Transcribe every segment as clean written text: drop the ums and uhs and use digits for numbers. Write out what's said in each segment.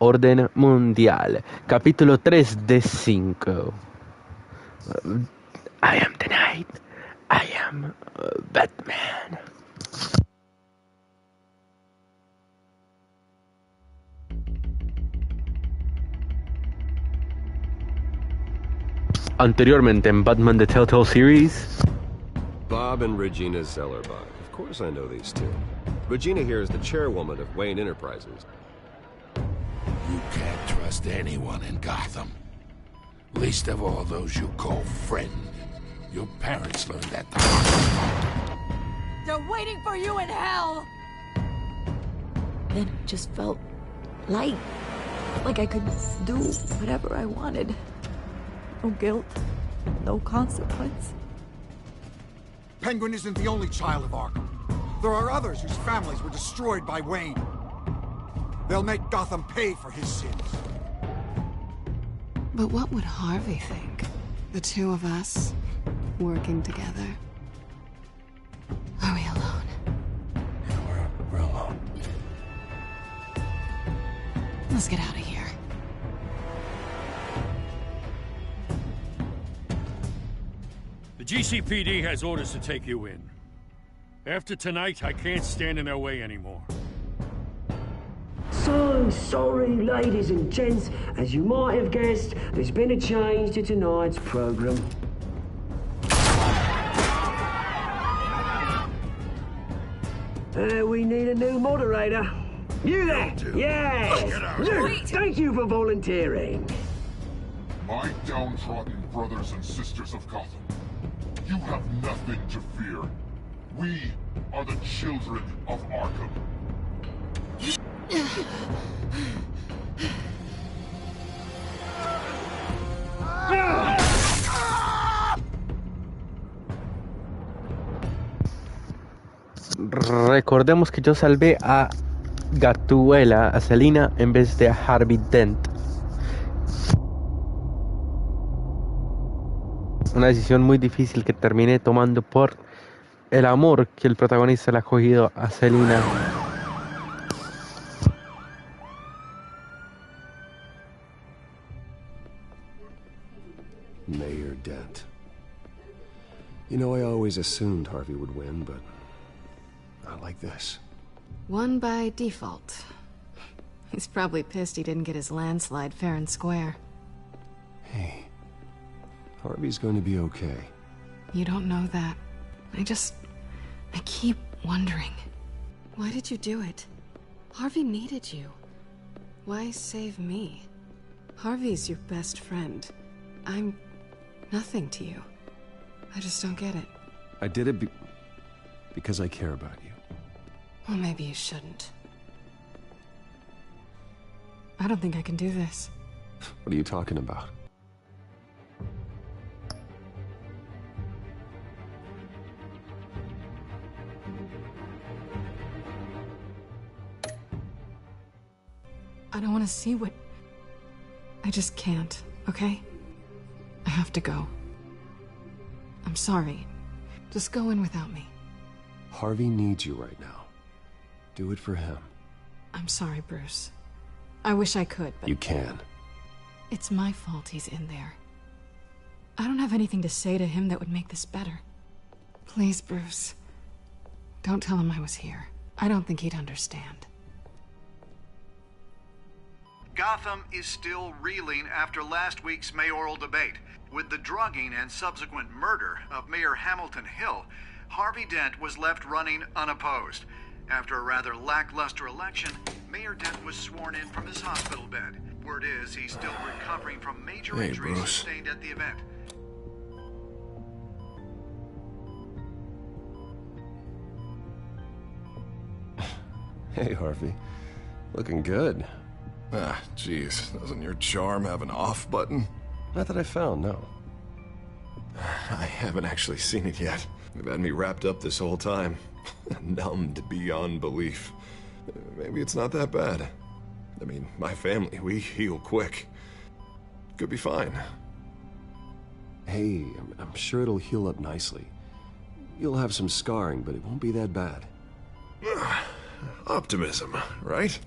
Orden mundial. Capítulo 3 de 5. I am the night. I am Batman. Anteriormente en Batman The Telltale series. Bob and Regina Zellerbach. Of course I know these two. Regina here is the chairwoman of Wayne Enterprises. You can't trust anyone in Gotham. Least of all those you call friend. Your parents learned that the hard way. They're waiting for you in hell! Then it just felt light. Like I could do whatever I wanted. No guilt, no consequence. Penguin isn't the only child of Arkham. There are others whose families were destroyed by Wayne. They'll make Gotham pay for his sins. But what would Harvey think? The two of us, working together. Are we alone? Yeah, we're alone. Let's get out of here. The GCPD has orders to take you in. After tonight, I can't stand in their way anymore. So sorry, ladies and gents. As you might have guessed, there's been a change to tonight's program. We need a new moderator. You there? Yes! Luke, thank you for volunteering. My downtrodden brothers and sisters of Gotham, you have nothing to fear. We are the children of Arkham. Recordemos que yo salvé a Gattuela, a Selina, en vez de a Harvey Dent. Una decisión muy difícil que terminé tomando por el amor que el protagonista le ha cogido a Selina. Mayor Dent. You know, I always assumed Harvey would win, but not like this. Won by default. He's probably pissed he didn't get his landslide fair and square. Hey, Harvey's going to be okay. You don't know that. I keep wondering. Why did you do it? Harvey needed you. Why save me? Harvey's your best friend. I'm nothing to you. I just don't get it. I did it because I care about you. Well, maybe you shouldn't. I don't think I can do this. What are you talking about? I don't want to see what... I just can't, okay? I have to go. I'm sorry. Just go in without me. Harvey needs you right now. Do it for him. I'm sorry, Bruce. I wish I could, but... You can. It's my fault he's in there. I don't have anything to say to him that would make this better. Please, Bruce. Don't tell him I was here. I don't think he'd understand. Gotham is still reeling after last week's mayoral debate. With the drugging and subsequent murder of Mayor Hamilton Hill, Harvey Dent was left running unopposed. After a rather lackluster election, Mayor Dent was sworn in from his hospital bed. Word is he's still recovering from major injuries sustained at the event. Hey, Harvey. Looking good. Ah, jeez. Doesn't your charm have an off button? Not that I found, no. I haven't actually seen it yet. They've had me wrapped up this whole time. Numbed beyond belief. Maybe it's not that bad. I mean, my family, we heal quick. Could be fine. Hey, I'm sure it'll heal up nicely. You'll have some scarring, but it won't be that bad. Optimism, right?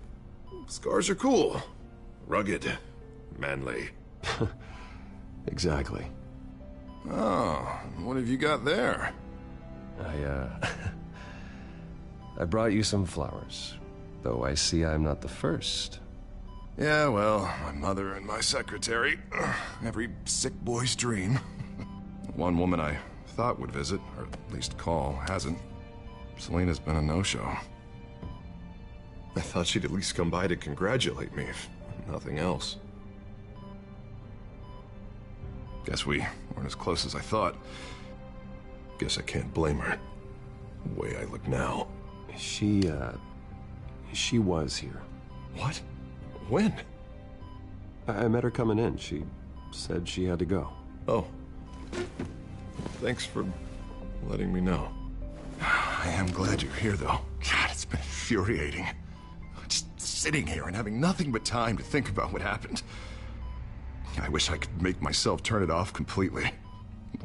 Scars are cool. Rugged. Manly. Exactly. Oh, what have you got there? I brought you some flowers. Though I see I'm not the first. Yeah, well, my mother and my secretary. Every sick boy's dream. One woman I thought would visit, or at least call, hasn't. Selena's been a no-show. I thought she'd at least come by to congratulate me, if nothing else. Guess we weren't as close as I thought. Guess I can't blame her. The way I look now. She was here. What? When? I met her coming in. She said she had to go. Oh. Thanks for letting me know. I am glad you're here, though. God, it's been infuriating. Just sitting here and having nothing but time to think about what happened. I wish I could make myself turn it off completely.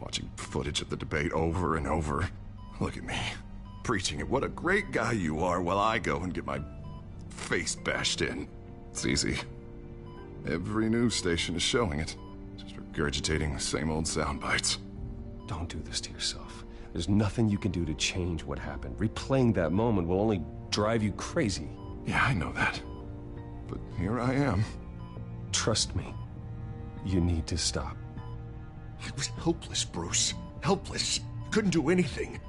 Watching footage of the debate over and over. Look at me, preaching at what a great guy you are while I go and get my face bashed in. It's easy. Every news station is showing it. Just regurgitating the same old sound bites. Don't do this to yourself. There's nothing you can do to change what happened. Replaying that moment will only drive you crazy. Yeah, I know that. But here I am. Trust me. You need to stop. I was helpless, Bruce. Helpless. Couldn't do anything.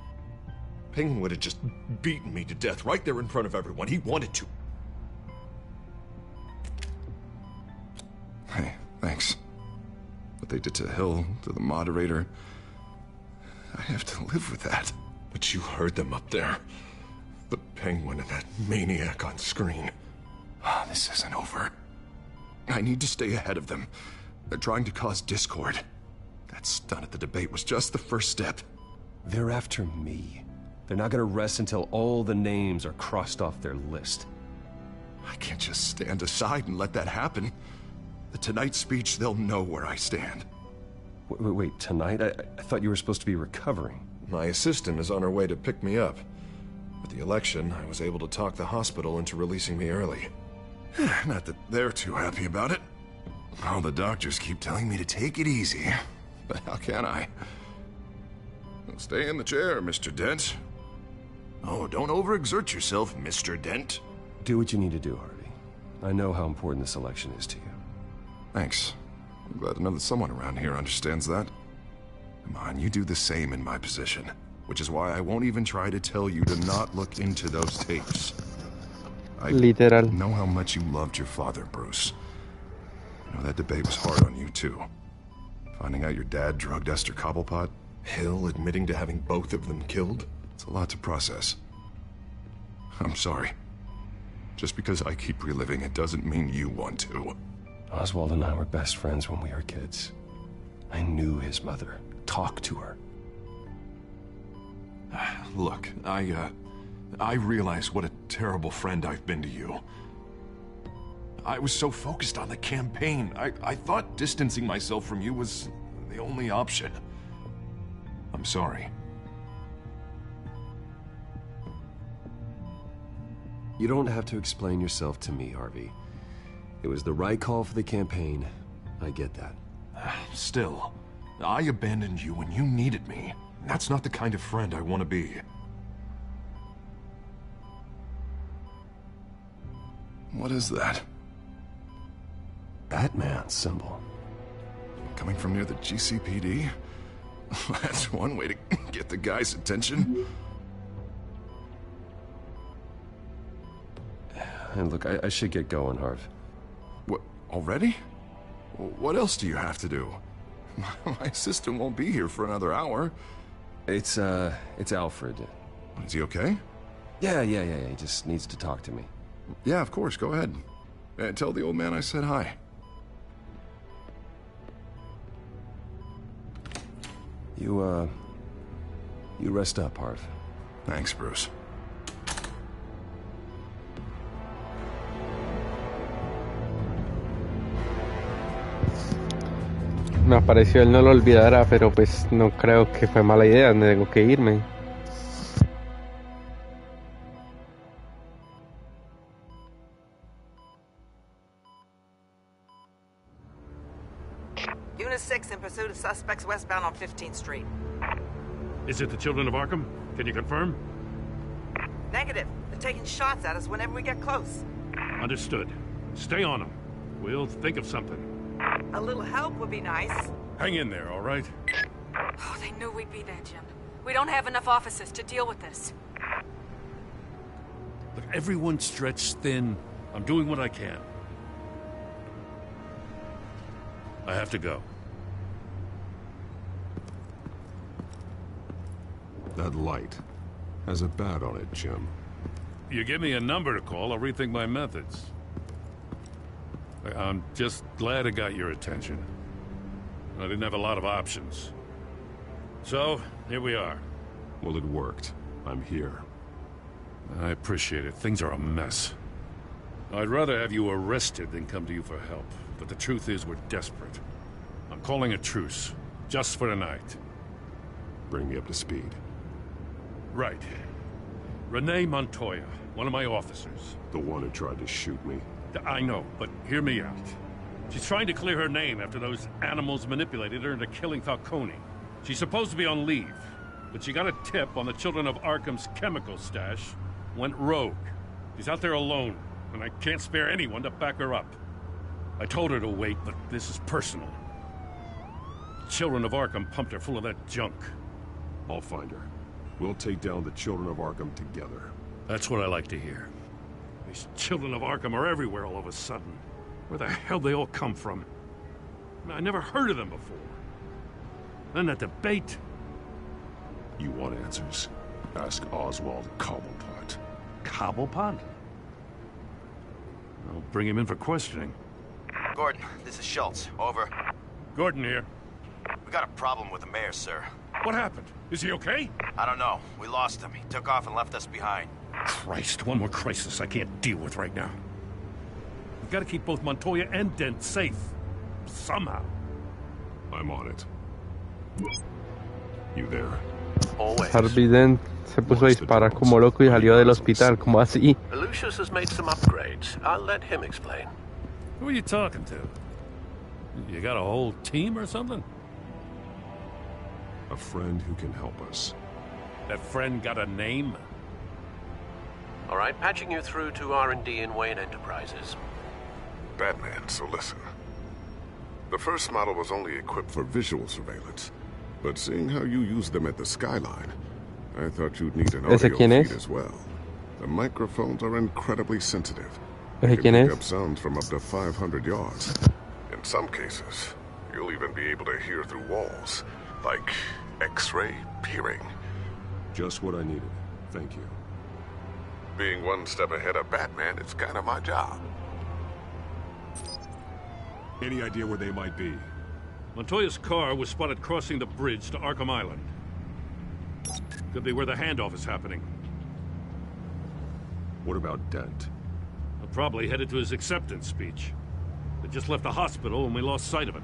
Penguin would have just beaten me to death right there in front of everyone. He wanted to. Hey, thanks. What they did to Hill, to the moderator, I have to live with that. But you heard them up there. The Penguin and that maniac on screen. This isn't over. I need to stay ahead of them. They're trying to cause discord. That stunt at the debate was just the first step. They're after me. They're not gonna rest until all the names are crossed off their list. I can't just stand aside and let that happen. The Tonight speech, they'll know where I stand. Wait, tonight? I thought you were supposed to be recovering. My assistant is on her way to pick me up. With the election, I was able to talk the hospital into releasing me early. Not that they're too happy about it. All the doctors keep telling me to take it easy. But how can I? Well, stay in the chair, Mr. Dent. Oh, don't overexert yourself, Mr. Dent. Do what you need to do, Harvey. I know how important this election is to you. Thanks. I'm glad to know that someone around here understands that. Come on, you do the same in my position. Which is why I won't even try to tell you to not look into those tapes. I Literal. know how much you loved your father, Bruce. I know that debate was hard on you, too. Finding out your dad drugged Esther Cobblepot, Hill admitting to having both of them killed. It's a lot to process. I'm sorry. Just because I keep reliving it doesn't mean you want to. Oswald and I were best friends when we were kids. I knew his mother. Talked to her. Look, I realize what a terrible friend I've been to you. I was so focused on the campaign. I thought distancing myself from you was the only option. I'm sorry. You don't have to explain yourself to me, Harvey. It was the right call for the campaign. I get that. Still, I abandoned you when you needed me. That's not the kind of friend I want to be. What is that? Batman symbol. Coming from near the GCPD? That's one way to get the guy's attention. And look, I should get going, Harv. What, already? What else do you have to do? My assistant won't be here for another hour. It's Alfred. Is he okay? Yeah, he just needs to talk to me. Yeah, of course, go ahead. Tell the old man I said hi. You rest up, Harv. Thanks, Bruce. Me apareció, él no lo olvidará, pero pues no creo que fue mala idea, tengo que irme. Unit 6 in pursuit of suspects westbound on 15th Street. Is it the Children of Arkham? Can you confirm? Negative. They're taking shots at us whenever we get close. Understood. Stay on them. We'll think of something. A little help would be nice. Hang in there, all right? Oh, they knew we'd be there, Jim. We don't have enough officers to deal with this. Look, everyone's stretched thin. I'm doing what I can. I have to go. That light has a bat on it, Jim. You give me a number to call, I'll rethink my methods. I'm just glad I got your attention. I didn't have a lot of options. So, here we are. Well, it worked. I'm here. I appreciate it. Things are a mess. I'd rather have you arrested than come to you for help. But the truth is, we're desperate. I'm calling a truce. Just for tonight. Bring me up to speed. Right. Renee Montoya, one of my officers. The one who tried to shoot me. I know, but hear me out. She's trying to clear her name after those animals manipulated her into killing Falcone. She's supposed to be on leave, but she got a tip on the Children of Arkham's chemical stash, went rogue. She's out there alone, and I can't spare anyone to back her up. I told her to wait, but this is personal. Children of Arkham pumped her full of that junk. I'll find her. We'll take down the Children of Arkham together. That's what I like to hear. These Children of Arkham are everywhere all of a sudden. Where the hell they all come from? I never heard of them before. Then that debate. You want answers? Ask Oswald Cobblepot. Cobblepot? I'll bring him in for questioning. Gordon, this is Schultz. Over. Gordon here. We got a problem with the mayor, sir. What happened? Is he okay? I don't know. We lost him. He took off and left us behind. Christ, one more crisis I can't deal with right now. We've got to keep both Montoya and Dent safe. Somehow. I'm on it. You there? Harvey Dent se puso a disparar como loco y salió del hospital, como así. Lucius has made some upgrades. I'll let him explain. Who are you talking to? You got a whole team or something? A friend who can help us. That friend got a name? All right, patching you through to R&D in Wayne Enterprises. Batman, so listen. The first model was only equipped for visual surveillance, but seeing how you use them at the Skyline, I thought you'd need an audio feed as well. The microphones are incredibly sensitive. They can pick up sounds from up to 500 yards. In some cases, you'll even be able to hear through walls, like X-ray peering. Just what I needed. Thank you. Being one step ahead of Batman, it's kind of my job. Any idea where they might be? Montoya's car was spotted crossing the bridge to Arkham Island. Could be where the handoff is happening. What about Dent? Probably headed to his acceptance speech. They just left the hospital and we lost sight of him.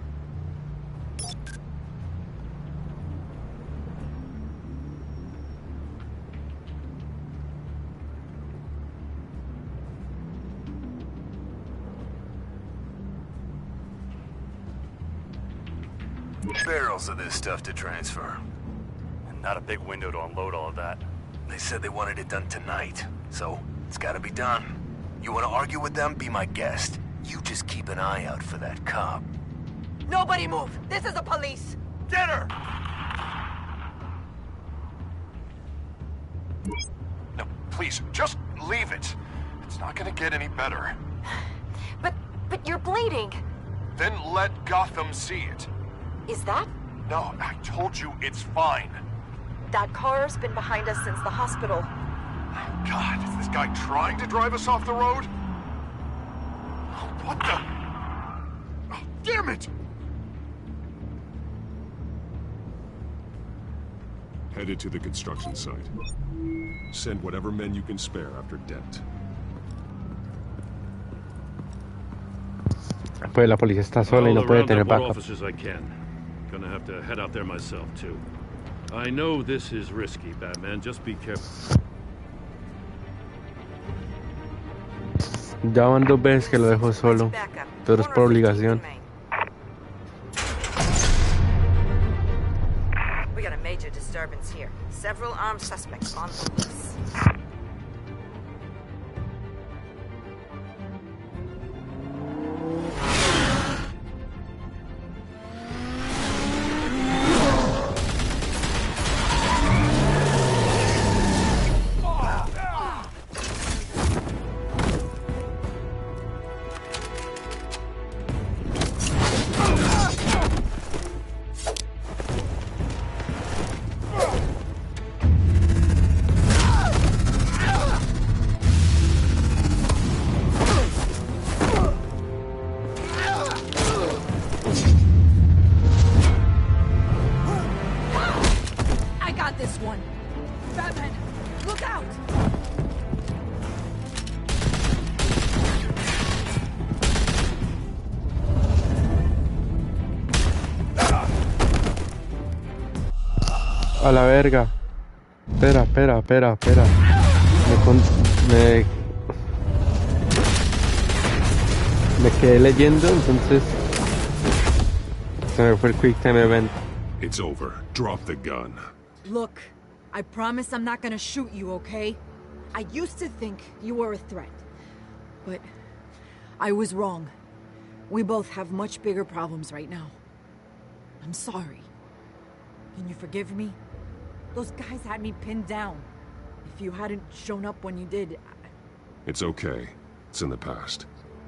Barrels of this stuff to transfer. And not a big window to unload all of that. They said they wanted it done tonight, so it's gotta be done. You wanna argue with them? Be my guest. You just keep an eye out for that cop. Nobody move! This is the police! Get her! No, please, just leave it. It's not gonna get any better. But you're bleeding. Then let Gotham see it. Is that? No, I told you it's fine. That car's been behind us since the hospital. God, is this guy trying to drive us off the road? What the? Oh, damn it! Headed to the construction site. Send whatever men you can spare after Dent. Pues la policía está sola y no puede tener backup. Officers I can. Gonna have to head out there myself too. I know this is risky, Batman. Just be careful. Ya van 2 veces que lo dejo solo, pero es por obligación. several armed suspects on the loose. Batman, look out! A la verga. Espera. Me quedé leyendo, entonces se me fue el quick time event. It's over. Drop the gun. Look, I promise I'm not gonna shoot you, okay? I used to think you were a threat, but I was wrong. We both have much bigger problems right now. I'm sorry. Can you forgive me? Those guys had me pinned down. If you hadn't shown up when you did... It's okay. It's in the past.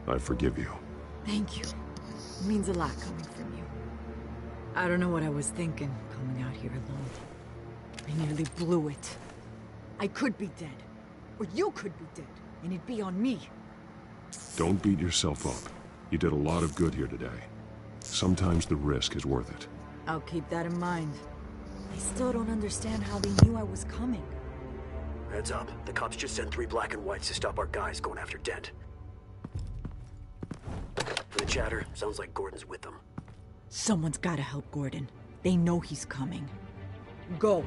I forgive you. Thank you. It means a lot coming from you. I don't know what I was thinking, coming out here alone. I nearly blew it. I could be dead. Or you could be dead, and it'd be on me. Don't beat yourself up. You did a lot of good here today. Sometimes the risk is worth it. I'll keep that in mind. I still don't understand how they knew I was coming. Heads up. The cops just sent 3 black and whites to stop our guys going after Dent. For the chatter, sounds like Gordon's with them. Someone's gotta help Gordon. They know he's coming. Go.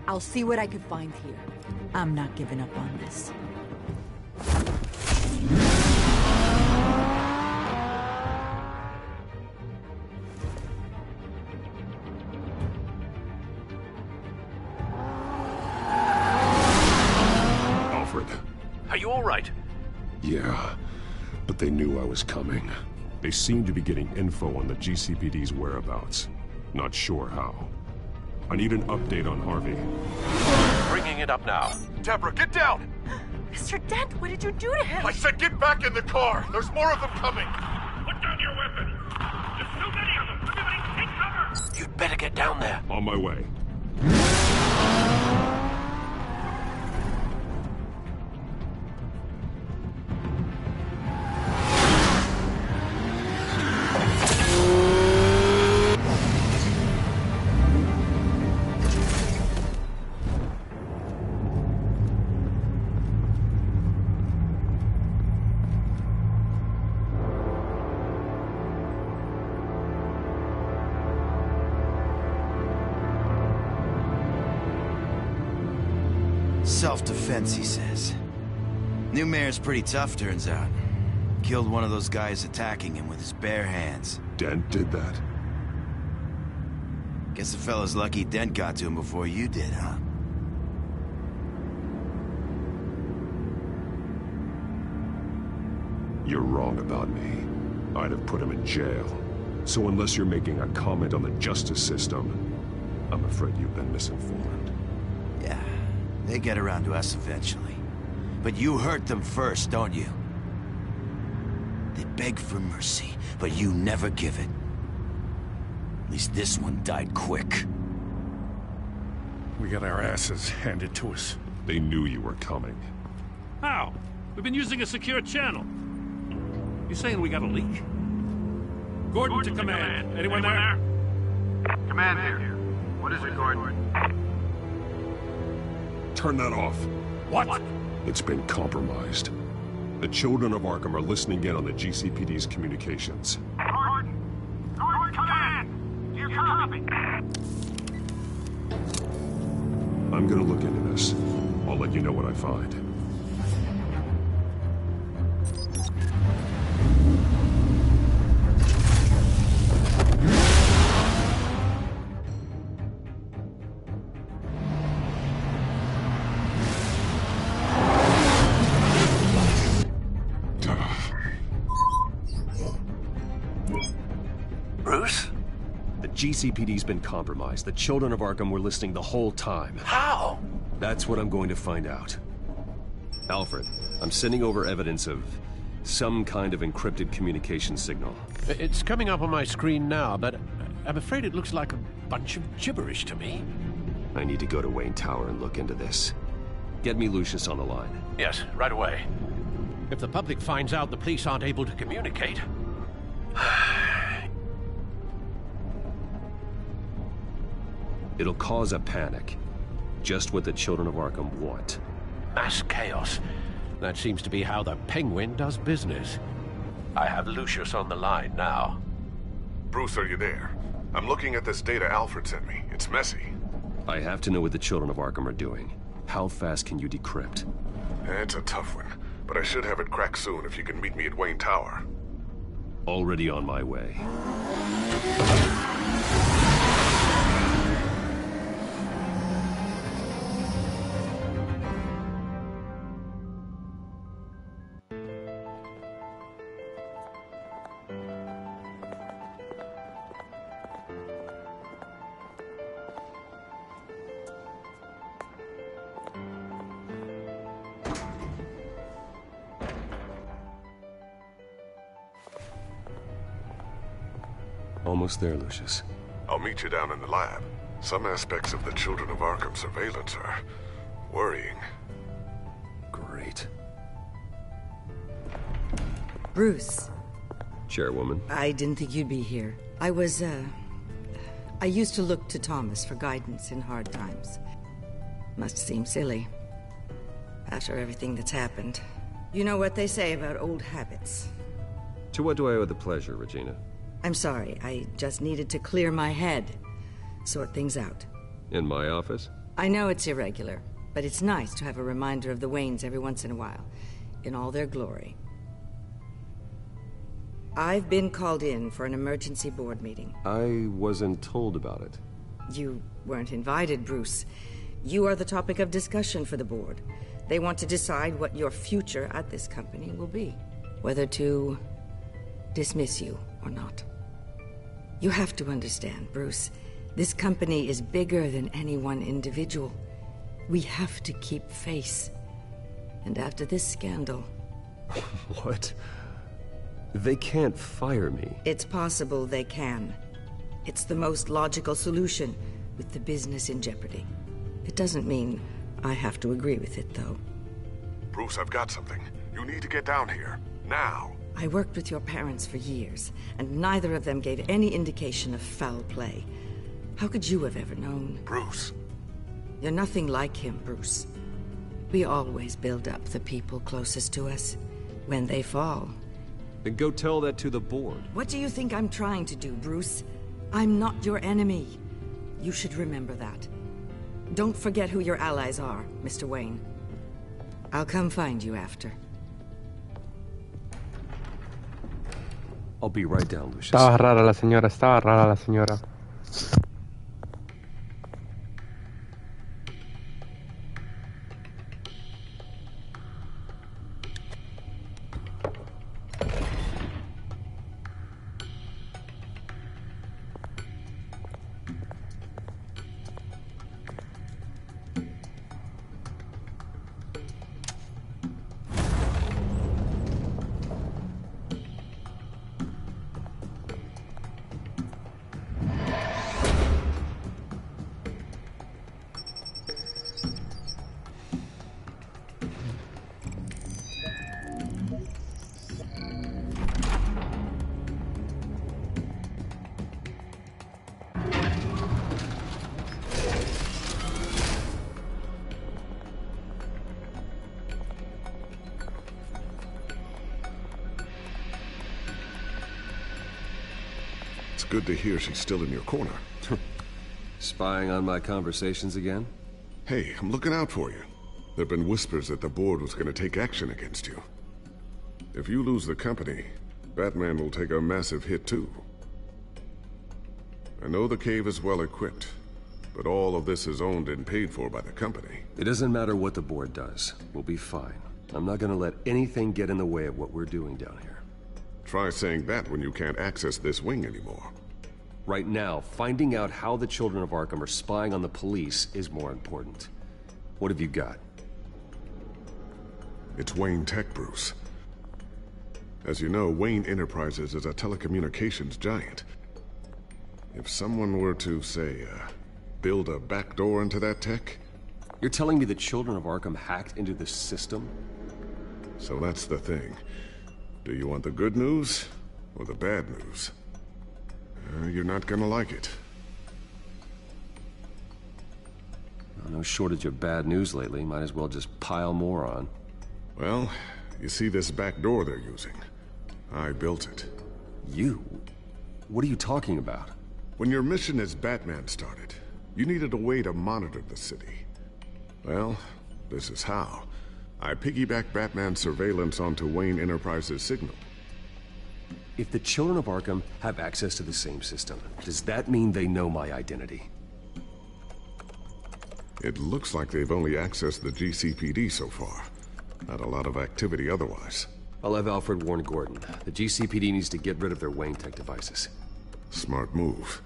I'll see what I can find here. I'm not giving up on this. Alfred. Are you all right? Yeah, but they knew I was coming. They seem to be getting info on the GCPD's whereabouts. Not sure how. I need an update on Harvey. Bringing it up now. Deborah, get down! Mr. Dent, what did you do to him? I said get back in the car! There's more of them coming! Put down your weapon! There's too many of them! Everybody take cover! You'd better get down there. On my way. Self-defense, he says. New mayor's pretty tough, turns out. Killed one of those guys attacking him with his bare hands. Dent did that? Guess the fella's lucky Dent got to him before you did, huh? You're wrong about me. I'd have put him in jail. So unless you're making a comment on the justice system, I'm afraid you've been misinformed. Yeah, they get around to us eventually. But you hurt them first, don't you? They beg for mercy, but you never give it. At least this one died quick. We got our asses handed to us. They knew you were coming. How? We've been using a secure channel. You saying we got a leak? Gordon to command. Anyone there? Command here. What is it, Gordon? Turn that off. What? It's been compromised. The children of Arkham are listening in on the GCPD's communications. Gordon! Gordon, command! You copy? I'm gonna look into this. I'll let you know what I find. Bruce? The GCPD's been compromised. The children of Arkham were listening the whole time. How? That's what I'm going to find out. Alfred, I'm sending over evidence of some kind of encrypted communication signal. It's coming up on my screen now, but I'm afraid it looks like a bunch of gibberish to me. I need to go to Wayne Tower and look into this. Get me Lucius on the line. Yes, right away. If the public finds out the police aren't able to communicate... It'll cause a panic. Just what the children of Arkham want. Mass chaos. That seems to be how the Penguin does business. I have Lucius on the line now. Bruce, are you there? I'm looking at this data Alfred sent me. It's messy. I have to know what the children of Arkham are doing. How fast can you decrypt? It's a tough one, but I should have it cracked soon if you can meet me at Wayne Tower. Already on my way. Almost there, Lucius. I'll meet you down in the lab. Some aspects of the Children of Arkham surveillance are worrying. Great. Bruce. Chairwoman. I didn't think you'd be here. I used to look to Thomas for guidance in hard times. Must seem silly. After everything that's happened. You know what they say about old habits. To what do I owe the pleasure, Regina? I'm sorry, I just needed to clear my head. Sort things out. In my office? I know it's irregular, but it's nice to have a reminder of the Waynes every once in a while, in all their glory. I've been called in for an emergency board meeting. I wasn't told about it. You weren't invited, Bruce. You are the topic of discussion for the board. They want to decide what your future at this company will be. Whether to dismiss you or not. You have to understand, Bruce. This company is bigger than any one individual. We have to keep face. And after this scandal... What? They can't fire me. It's possible they can. It's the most logical solution, with the business in jeopardy. It doesn't mean I have to agree with it, though. Bruce, I've got something. You need to get down here. Now. I worked with your parents for years, and neither of them gave any indication of foul play. How could you have ever known? Bruce. You're nothing like him, Bruce. We always build up the people closest to us. When they fall... Then go tell that to the board. What do you think I'm trying to do, Bruce? I'm not your enemy. You should remember that. Don't forget who your allies are, Mr. Wayne. I'll come find you after. I'll be right down, Lucius. Estaba rara la señora. Good to hear she's still in your corner. Spying on my conversations again? Hey, I'm looking out for you. There've been whispers that the board was going to take action against you. If you lose the company, Batman will take a massive hit too. I know the cave is well equipped, but all of this is owned and paid for by the company. It doesn't matter what the board does. We'll be fine. I'm not going to let anything get in the way of what we're doing down here. Try saying that when you can't access this wing anymore. Right now, finding out how the Children of Arkham are spying on the police is more important. What have you got? It's Wayne Tech, Bruce. As you know, Wayne Enterprises is a telecommunications giant. If someone were to, say, build a backdoor into that tech... You're telling me the Children of Arkham hacked into this system? So that's the thing. Do you want the good news or the bad news? You're not gonna like it. No shortage of bad news lately. Might as well just pile more on. Well, you see this back door they're using? I built it. You? What are you talking about? When your mission as Batman started, you needed a way to monitor the city. Well, this is how. I piggybacked Batman's surveillance onto Wayne Enterprises' signal. If the Children of Arkham have access to the same system, does that mean they know my identity? It looks like they've only accessed the GCPD so far. Not a lot of activity otherwise. I'll have Alfred warn Gordon. The GCPD needs to get rid of their Wayne Tech devices. Smart move.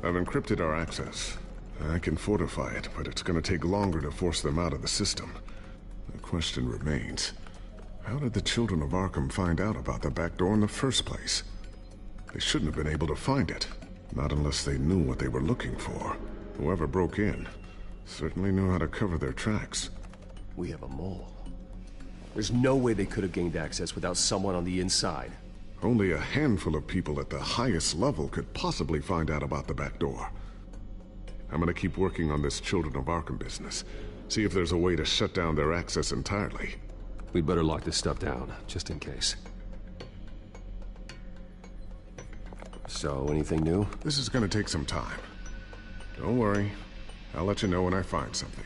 I've encrypted our access. I can fortify it, but it's gonna take longer to force them out of the system. The question remains, how did the Children of Arkham find out about the back door in the first place? They shouldn't have been able to find it. Not unless they knew what they were looking for. Whoever broke in certainly knew how to cover their tracks. We have a mole. There's no way they could have gained access without someone on the inside. Only a handful of people at the highest level could possibly find out about the back door. I'm gonna keep working on this Children of Arkham business. See if there's a way to shut down their access entirely. We'd better lock this stuff down, just in case. So, anything new? This is gonna take some time. Don't worry. I'll let you know when I find something.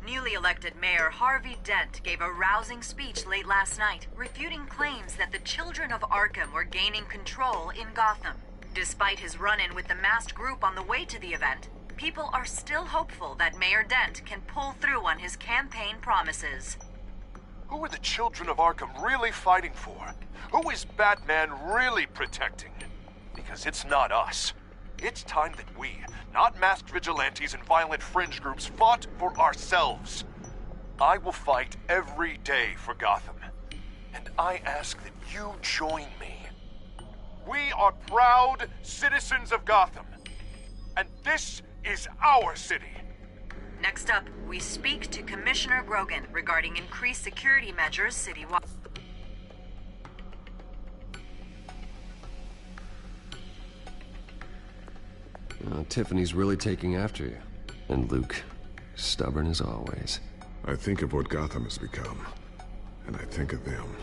Newly elected Mayor Harvey Dent gave a rousing speech late last night, refuting claims that the Children of Arkham were gaining control in Gotham. Despite his run-in with the masked group on the way to the event, people are still hopeful that Mayor Dent can pull through on his campaign promises. Who are the Children of Arkham really fighting for? Who is Batman really protecting? Because it's not us. It's time that we, not masked vigilantes and violent fringe groups, fought for ourselves. I will fight every day for Gotham. And I ask that you join me. We are proud citizens of Gotham. And this is our city. Next up, we speak to Commissioner Grogan regarding increased security measures citywide. Tiffany's really taking after you. And Luke, stubborn as always. I think of what Gotham has become, and I think of them.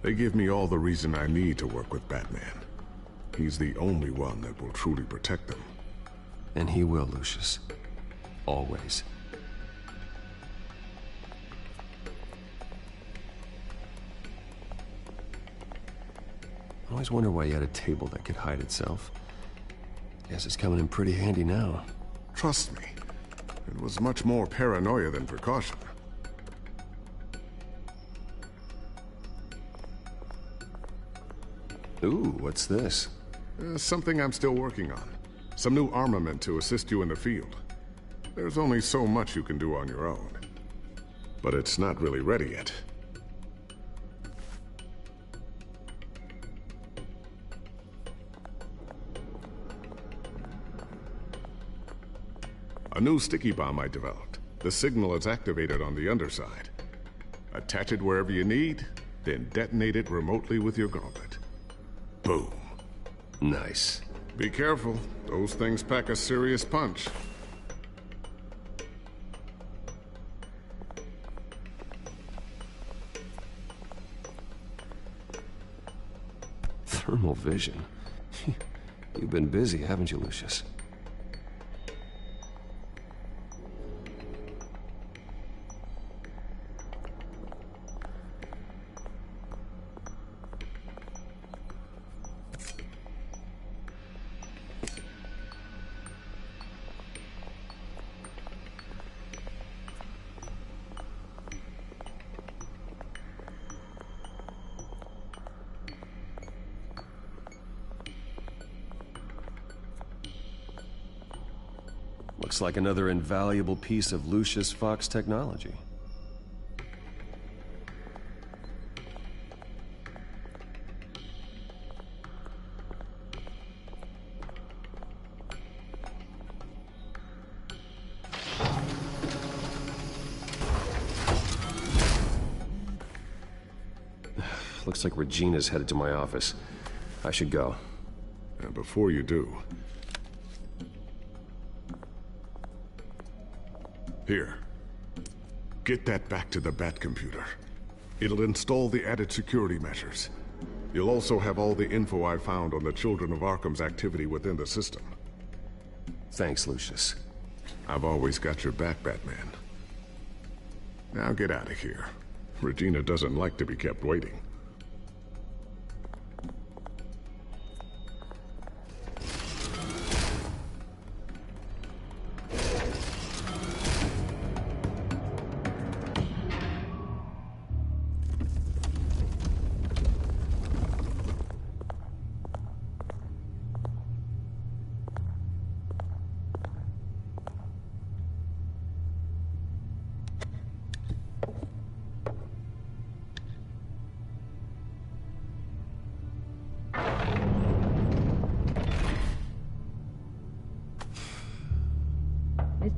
They give me all the reason I need to work with Batman. He's the only one that will truly protect them. And he will, Lucius. Always. I always wonder why you had a table that could hide itself. Guess it's coming in pretty handy now. Trust me, it was much more paranoia than precaution. Ooh, what's this? Something I'm still working on. Some new armament to assist you in the field. There's only so much you can do on your own. But it's not really ready yet. A new sticky bomb I developed. The signal is activated on the underside. Attach it wherever you need, then detonate it remotely with your gauntlet. Boom. Nice. Be careful. Those things pack a serious punch. Thermal vision. You've been busy, haven't you, Lucius? Looks like another invaluable piece of Lucius Fox technology. Looks like Regina's headed to my office. I should go. And before you do... Here. Get that back to the Bat computer. It'll install the added security measures. You'll also have all the info I found on the Children of Arkham's activity within the system. Thanks, Lucius. I've always got your back, Batman. Now get out of here. Regina doesn't like to be kept waiting.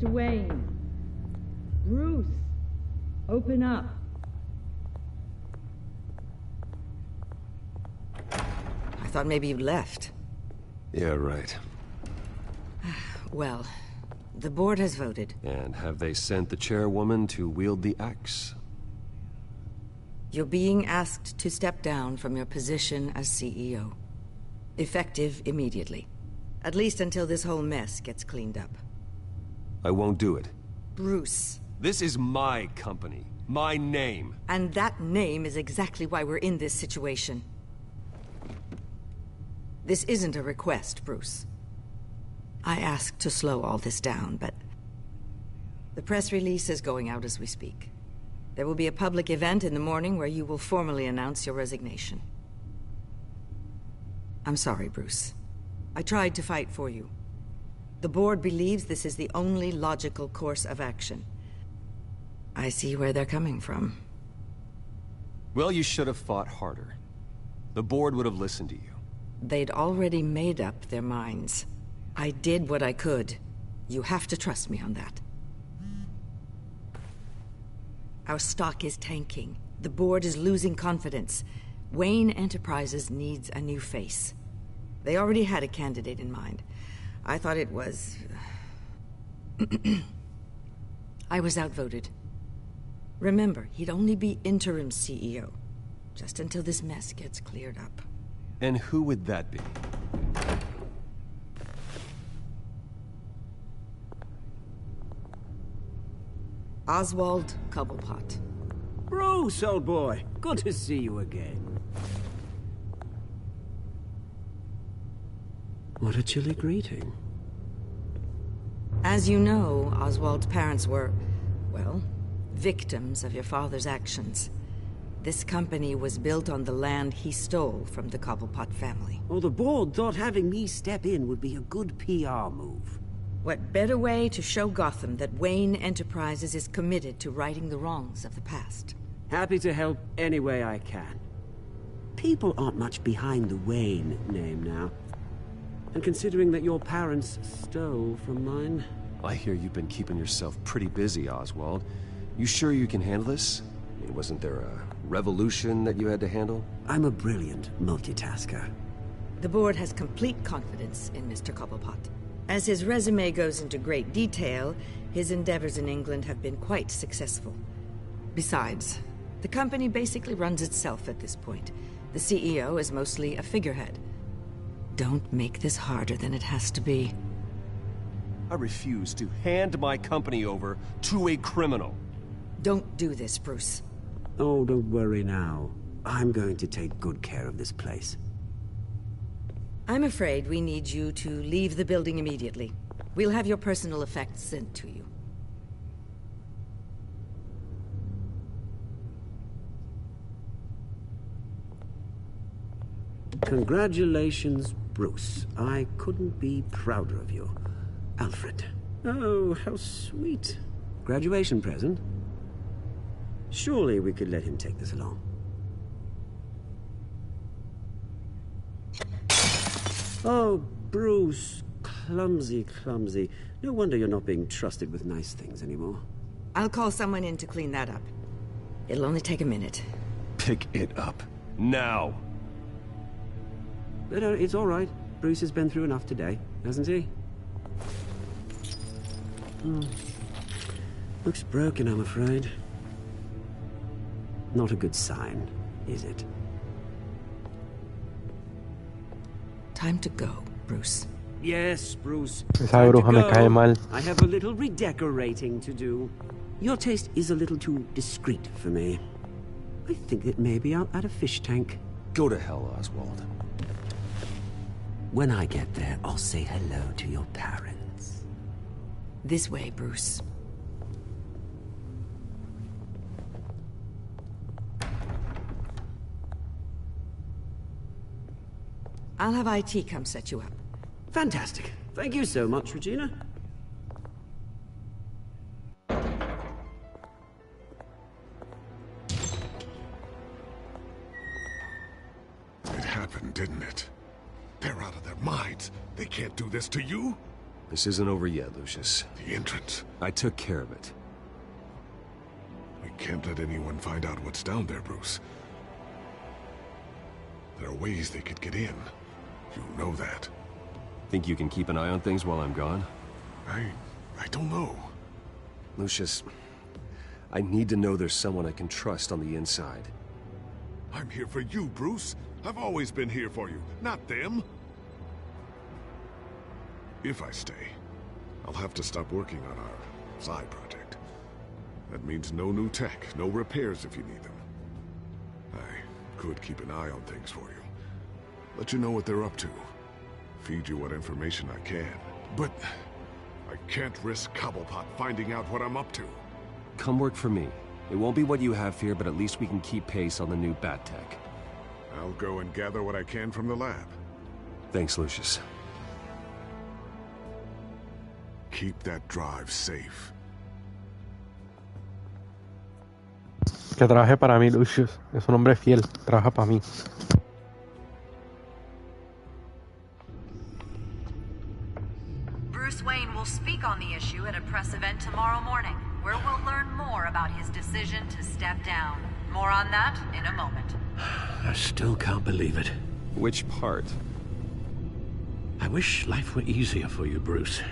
Mr. Wayne. Bruce. Open up. I thought maybe you left. Yeah, right. Well, the board has voted. And have they sent the chairwoman to wield the axe? You're being asked to step down from your position as CEO. Effective immediately. At least until this whole mess gets cleaned up. I won't do it. Bruce. This is my company. My name. And that name is exactly why we're in this situation. This isn't a request, Bruce. I asked to slow all this down, but... the press release is going out as we speak. There will be a public event in the morning where you will formally announce your resignation. I'm sorry, Bruce. I tried to fight for you. The board believes this is the only logical course of action. I see where they're coming from. Well, you should have fought harder. The board would have listened to you. They'd already made up their minds. I did what I could. You have to trust me on that. Our stock is tanking. The board is losing confidence. Wayne Enterprises needs a new face. They already had a candidate in mind. I thought it was... I was outvoted. Remember, he'd only be interim CEO. Just until this mess gets cleared up. And who would that be? Oswald Cobblepot. Bruce, old boy. Good to see you again. What a chilly greeting. As you know, Oswald's parents were, well, victims of your father's actions. This company was built on the land he stole from the Cobblepot family. Well, the board thought having me step in would be a good PR move. What better way to show Gotham that Wayne Enterprises is committed to righting the wrongs of the past? Happy to help any way I can. People aren't much behind the Wayne name now. And considering that your parents stole from mine... I hear you've been keeping yourself pretty busy, Oswald. You sure you can handle this? I mean, wasn't there a revolution that you had to handle? I'm a brilliant multitasker. The board has complete confidence in Mr. Cobblepot. As his resume goes into great detail, his endeavors in England have been quite successful. Besides, the company basically runs itself at this point. The CEO is mostly a figurehead. Don't make this harder than it has to be. I refuse to hand my company over to a criminal. Don't do this, Bruce. Oh, don't worry now. I'm going to take good care of this place. I'm afraid we need you to leave the building immediately. We'll have your personal effects sent to you. Congratulations, Bruce. I couldn't be prouder of you. Alfred. Oh, how sweet. Graduation present? Surely we could let him take this along. Oh, Bruce. Clumsy, clumsy. No wonder you're not being trusted with nice things anymore. I'll call someone in to clean that up. It'll only take a minute. Pick it up. Now! But it's all right. Bruce has been through enough today, hasn't he? Looks broken, I'm afraid. Not a good sign, is it? Time to go, Bruce. Yes, Bruce. Esa bruja me cae mal. I have a little redecorating to do. Your taste is a little too discreet for me. I think that maybe I'll add a fish tank. Go to hell, Oswald. When I get there, I'll say hello to your parents. This way, Bruce. I'll have IT come set you up. Fantastic. Thank you so much, Regina. It happened, didn't it? They're out of their minds. They can't do this to you? This isn't over yet, Lucius. The entrance. I took care of it. We can't let anyone find out what's down there, Bruce. There are ways they could get in. You know that. Think you can keep an eye on things while I'm gone? I don't know. Lucius, I need to know there's someone I can trust on the inside. I'm here for you, Bruce. I've always been here for you, not them. If I stay, I'll have to stop working on our side project. That means no new tech, no repairs if you need them. I could keep an eye on things for you. Let you know what they're up to. Feed you what information I can. But I can't risk Cobblepot finding out what I'm up to. Come work for me. It won't be what you have here, but at least we can keep pace on the new bat tech. I'll go and gather what I can from the lab. Thanks, Lucius. Keep that drive safe. Que trabaje para mí, Lucius. Es un hombre fiel. Trabaja para mí. Bruce Wayne will speak on the issue at a press event tomorrow morning, where we'll learn more about his decision to step down. More on that in a moment. I still can't believe it. Which part? I wish life were easier for you, Bruce.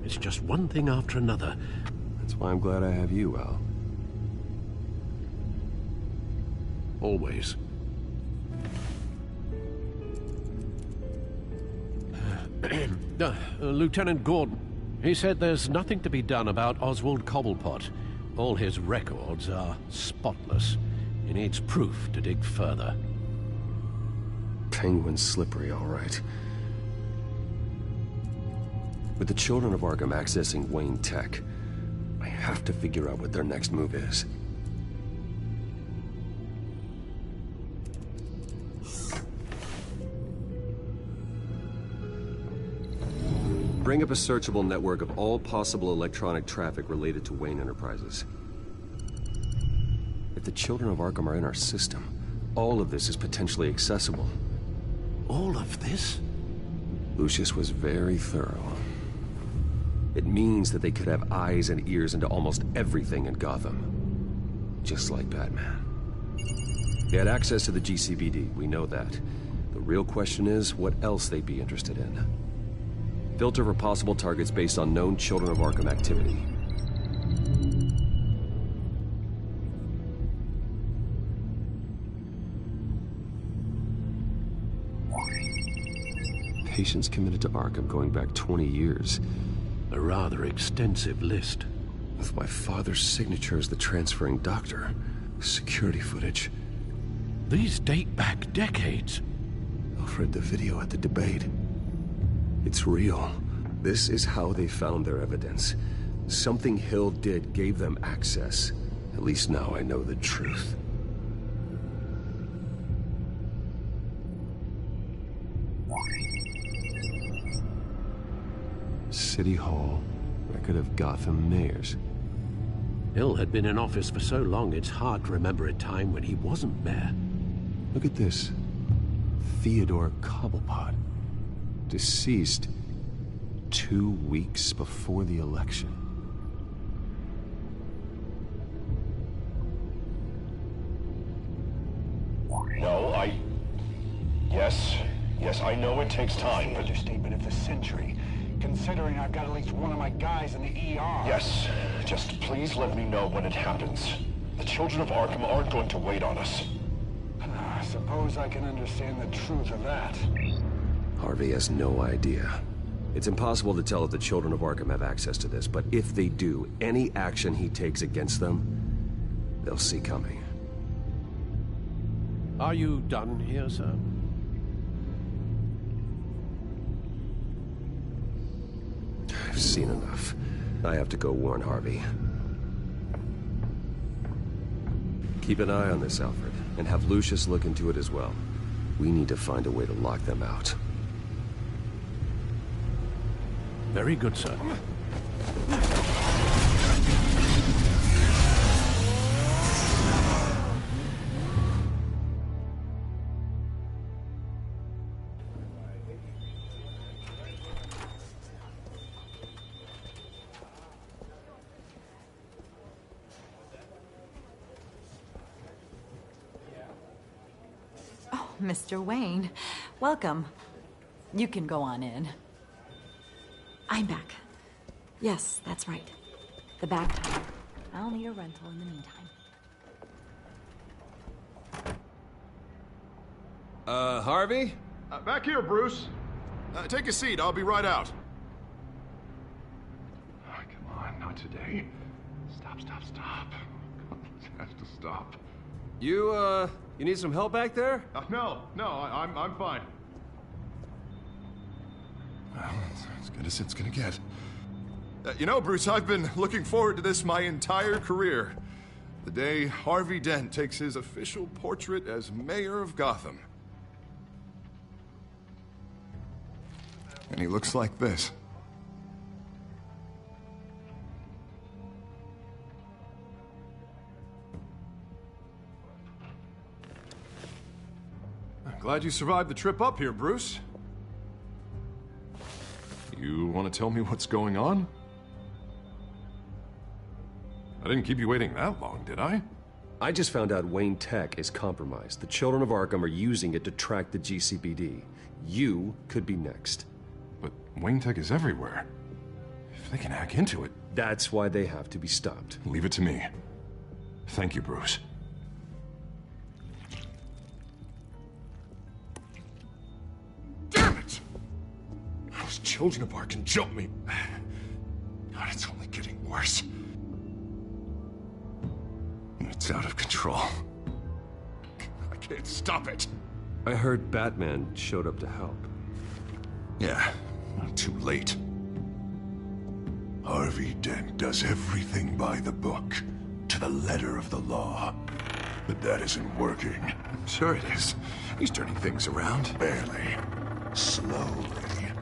It's just one thing after another. That's why I'm glad I have you, Al. Always. Lieutenant Gordon. He said there's nothing to be done about Oswald Cobblepot. All his records are spotless. He needs proof to dig further. Penguin's slippery, all right. With the children of Arkham accessing Wayne Tech, I have to figure out what their next move is. Bring up a searchable network of all possible electronic traffic related to Wayne Enterprises. If the children of Arkham are in our system, all of this is potentially accessible. All of this? Lucius was very thorough. It means that they could have eyes and ears into almost everything in Gotham. Just like Batman. They had access to the GCPD, we know that. The real question is, what else they'd be interested in. Filter for possible targets based on known Children of Arkham activity. patients committed to Arkham going back 20 years. A rather extensive list. With my father's signature as the transferring doctor. Security footage. These date back decades. Alfred, the video at the debate. It's real. This is how they found their evidence. Something Hill did gave them access. At least now I know the truth. City Hall. Record of Gotham mayors. Hill had been in office for so long, it's hard to remember a time when he wasn't mayor. Look at this. Theodore Cobblepot. Deceased 2 weeks before the election. No, Yes, I know it takes time, but... Understatement of the century. Considering I've got at least one of my guys in the ER. Yes, just please let me know when it happens. The children of Arkham aren't going to wait on us. I suppose I can understand the truth of that. Harvey has no idea. It's impossible to tell if the children of Arkham have access to this, but if they do, any action he takes against them, they'll see coming. Are you done here, sir? I've seen enough. I have to go warn Harvey. Keep an eye on this, Alfred, and have Lucius look into it as well. We need to find a way to lock them out. Very good, sir. Mr. Wayne, welcome. You can go on in. I'm back. Yes, that's right. The back tire. I'll need a rental in the meantime. Harvey? Back here, Bruce. Take a seat. I'll be right out. Oh, come on, not today. Stop. This has to stop. You need some help back there? No, I'm fine. Well, it's as good as it's gonna get. You know, Bruce, I've been looking forward to this my entire career. The day Harvey Dent takes his official portrait as mayor of Gotham. And he looks like this. I'm glad you survived the trip up here, Bruce. You want to tell me what's going on? I didn't keep you waiting that long, did I? I just found out Wayne Tech is compromised. The children of Arkham are using it to track the GCPD. You could be next. But Wayne Tech is everywhere. If they can hack into it... That's why they have to be stopped. Leave it to me. Thank you, Bruce. Damn it! Those children of Arkham jumped me. God, it's only getting worse. It's out of control. I can't stop it. I heard Batman showed up to help. Yeah, too late. Harvey Dent does everything by the book, to the letter of the law. But that isn't working. Sure it is. He's turning things around. Barely. Slowly.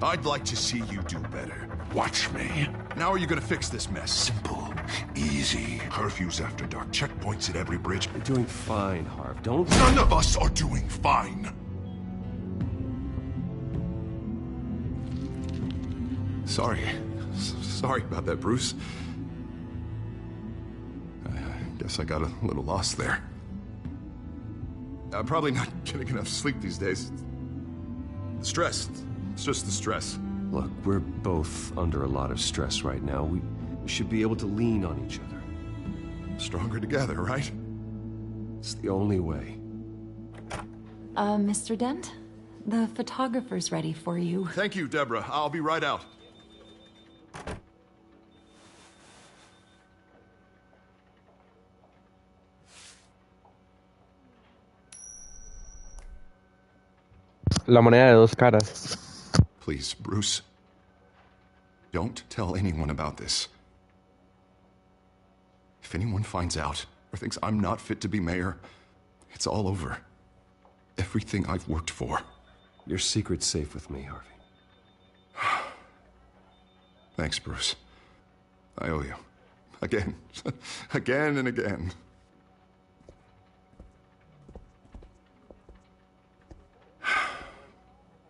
I'd like to see you do better. Watch me. Now are you gonna fix this mess? Simple. Easy. Curfews after dark. Checkpoints at every bridge. You're doing fine, Harv. Don't... None of us are doing fine. Sorry. Sorry about that, Bruce. I guess I got a little lost there. I'm probably not getting enough sleep these days. The stress. It's just the stress. Look, we're both under a lot of stress right now. We should be able to lean on each other. Stronger together, right? It's the only way. Mr. Dent? The photographer's ready for you. Thank you, Deborah. I'll be right out. La moneda de dos caras. Please, Bruce. Don't tell anyone about this. If anyone finds out or thinks I'm not fit to be mayor, it's all over. Everything I've worked for. Your secret's safe with me, Harvey. Thanks, Bruce. I owe you. Again. Again and again.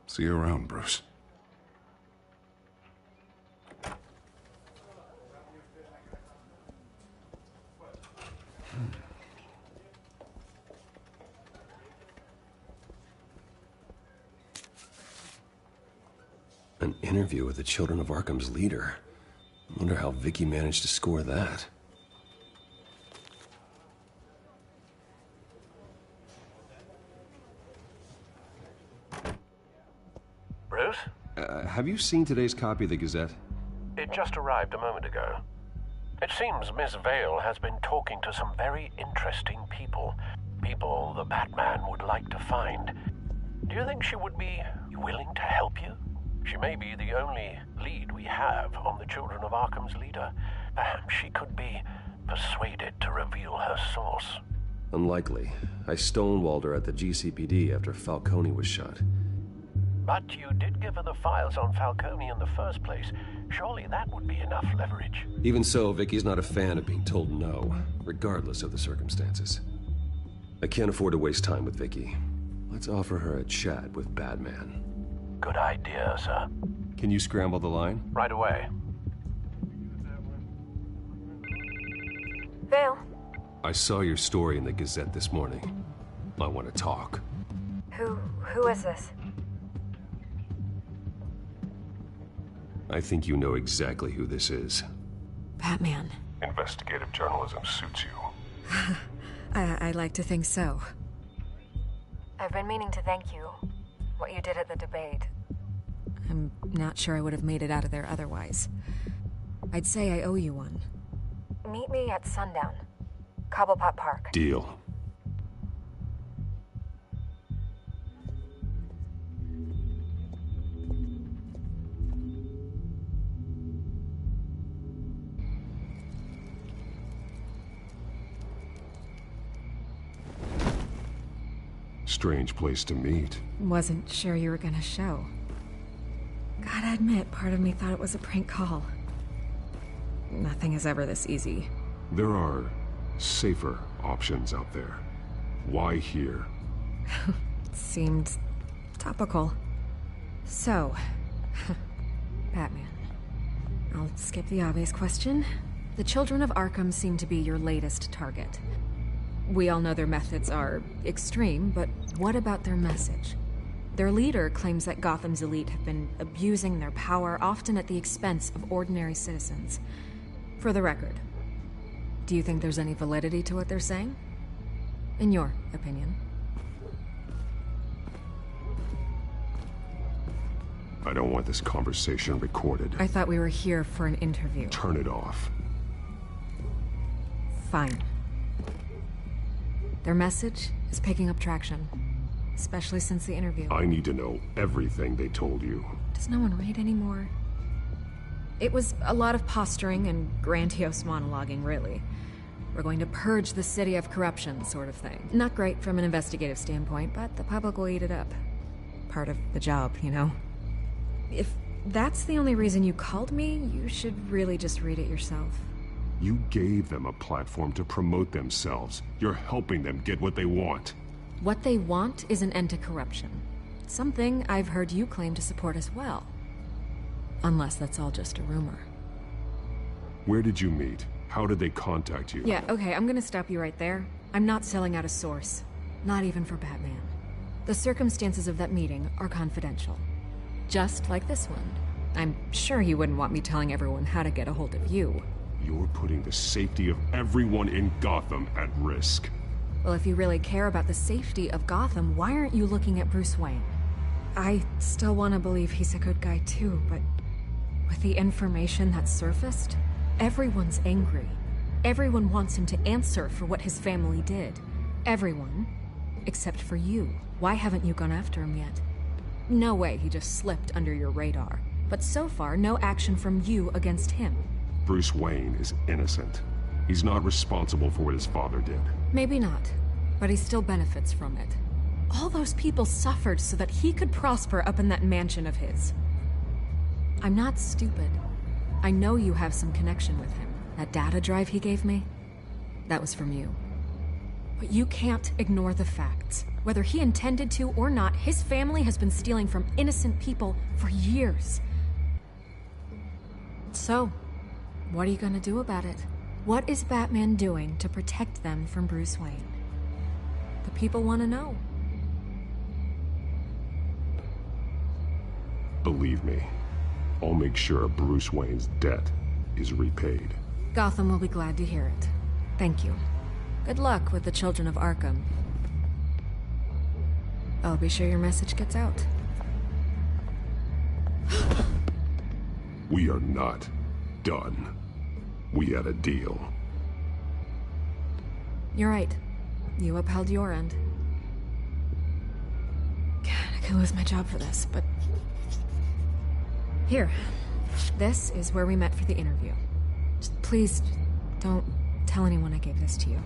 See you around, Bruce. An interview with the Children of Arkham's leader. I wonder how Vicky managed to score that. Bruce? Have you seen today's copy of the Gazette? It just arrived a moment ago. It seems Miss Vale has been talking to some very interesting people. People the Batman would like to find. Do you think she would be willing to help you? She may be the only lead we have on the Children of Arkham's leader. Perhaps she could be persuaded to reveal her source. Unlikely. I stonewalled her at the GCPD after Falcone was shot. But you did give her the files on Falcone in the first place. Surely that would be enough leverage. Even so, Vicky's not a fan of being told no, regardless of the circumstances. I can't afford to waste time with Vicky. Let's offer her a chat with Batman. Good idea, sir. Can you scramble the line? Right away. Vale. I saw your story in the Gazette this morning. I want to talk. Who is this? I think you know exactly who this is. Batman. Investigative journalism suits you. I like to think so. I've been meaning to thank you. What you did at the debate. I'm not sure I would have made it out of there otherwise. I'd say I owe you one. Meet me at sundown. Cobblepot Park. Deal. Strange place to meet. Wasn't sure you were gonna show. Gotta admit, part of me thought it was a prank call. Nothing is ever this easy. There are safer options out there. Why here? Seemed topical. So, Batman. I'll skip the obvious question. The Children of Arkham seem to be your latest target. We all know their methods are extreme, but what about their message? Their leader claims that Gotham's elite have been abusing their power, often at the expense of ordinary citizens. For the record, do you think there's any validity to what they're saying? In your opinion? I don't want this conversation recorded. I thought we were here for an interview. Turn it off. Fine. Their message is picking up traction, especially since the interview. I need to know everything they told you. Does no one read anymore? It was a lot of posturing and grandiose monologuing, really. We're going to purge the city of corruption, sort of thing. Not great from an investigative standpoint, but the public will eat it up. Part of the job, you know? If that's the only reason you called me, you should really just read it yourself. You gave them a platform to promote themselves. You're helping them get what they want. What they want is an end to corruption. Something I've heard you claim to support as well. Unless that's all just a rumor. Where did you meet? How did they contact you? Yeah, okay, I'm gonna stop you right there. I'm not selling out a source. Not even for Batman. The circumstances of that meeting are confidential. Just like this one. I'm sure you wouldn't want me telling everyone how to get a hold of you. You're putting the safety of everyone in Gotham at risk. Well, if you really care about the safety of Gotham, why aren't you looking at Bruce Wayne? I still want to believe he's a good guy too, but with the information that surfaced, everyone's angry. Everyone wants him to answer for what his family did. Everyone, except for you. Why haven't you gone after him yet? No way he just slipped under your radar. But so far, no action from you against him. Bruce Wayne is innocent. He's not responsible for what his father did. Maybe not, but he still benefits from it. All those people suffered so that he could prosper up in that mansion of his. I'm not stupid. I know you have some connection with him. That data drive he gave me, that was from you. But you can't ignore the facts. Whether he intended to or not, his family has been stealing from innocent people for years. So, what are you gonna do about it? What is Batman doing to protect them from Bruce Wayne? The people want to know. Believe me, I'll make sure Bruce Wayne's debt is repaid. Gotham will be glad to hear it. Thank you. Good luck with the children of Arkham. I'll be sure your message gets out. We are not done. We had a deal. You're right. You upheld your end. God, I could lose my job for this, but... Here. This is where we met for the interview. Just please, don't tell anyone I gave this to you.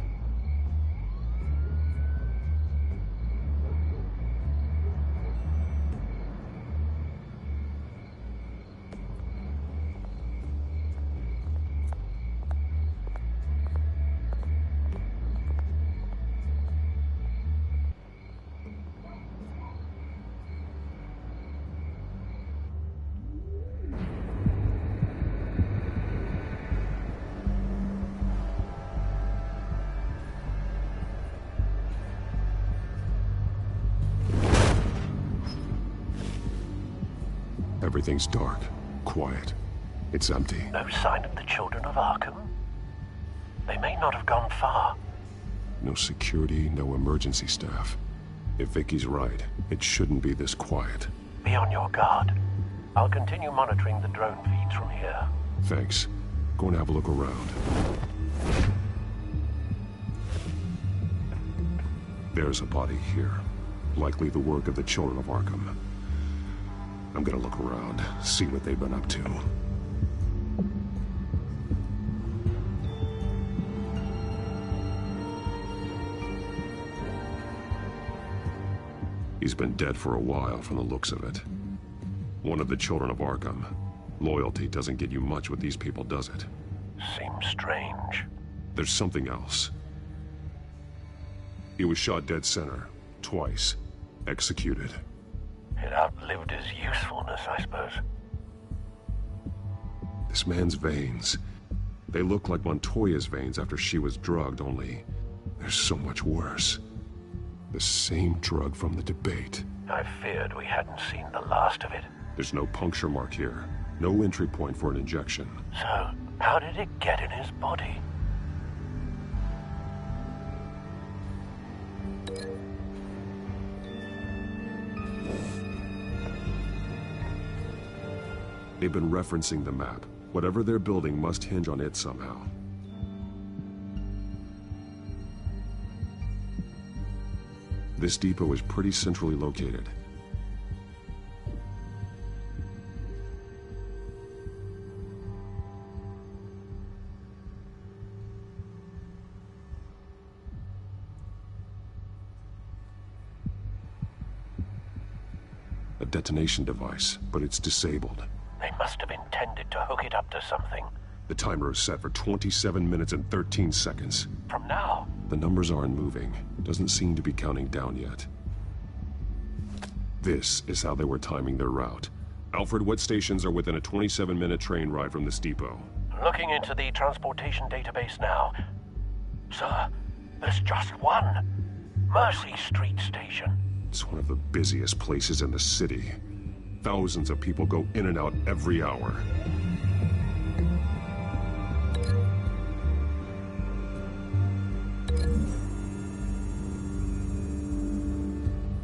Everything's dark, quiet. It's empty. No sign of the children of Arkham? They may not have gone far. No security, no emergency staff. If Vicky's right, it shouldn't be this quiet. Be on your guard. I'll continue monitoring the drone feeds from here. Thanks. Go and have a look around. There's a body here. Likely the work of the children of Arkham. I'm gonna look around, see what they've been up to. He's been dead for a while from the looks of it. One of the children of Arkham. Loyalty doesn't get you much with these people, does it? Seems strange. There's something else. He was shot dead center, twice, executed. It outlived his usefulness, I suppose. This man's veins. They look like Montoya's veins after she was drugged, only they're so much worse. The same drug from the debate. I feared we hadn't seen the last of it. There's no puncture mark here. No entry point for an injection. So, how did it get in his body? They've been referencing the map. Whatever they're building must hinge on it somehow. This depot is pretty centrally located. A detonation device, but it's disabled. They must have intended to hook it up to something. The timer is set for 27 minutes and 13 seconds. From now? The numbers aren't moving. Doesn't seem to be counting down yet. This is how they were timing their route. Alfred, what stations are within a 27-minute train ride from this depot? Looking into the transportation database now. Sir, there's just one. Mercy Street Station. It's one of the busiest places in the city. Thousands of people go in and out every hour.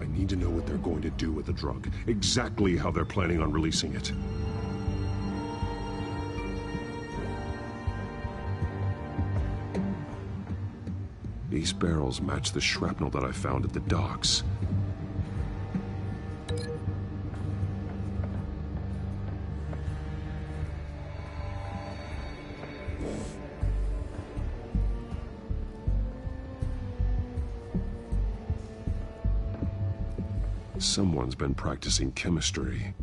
I need to know what they're going to do with the drug. Exactly how they're planning on releasing it. These barrels match the shrapnel that I found at the docks. Someone's been practicing chemistry.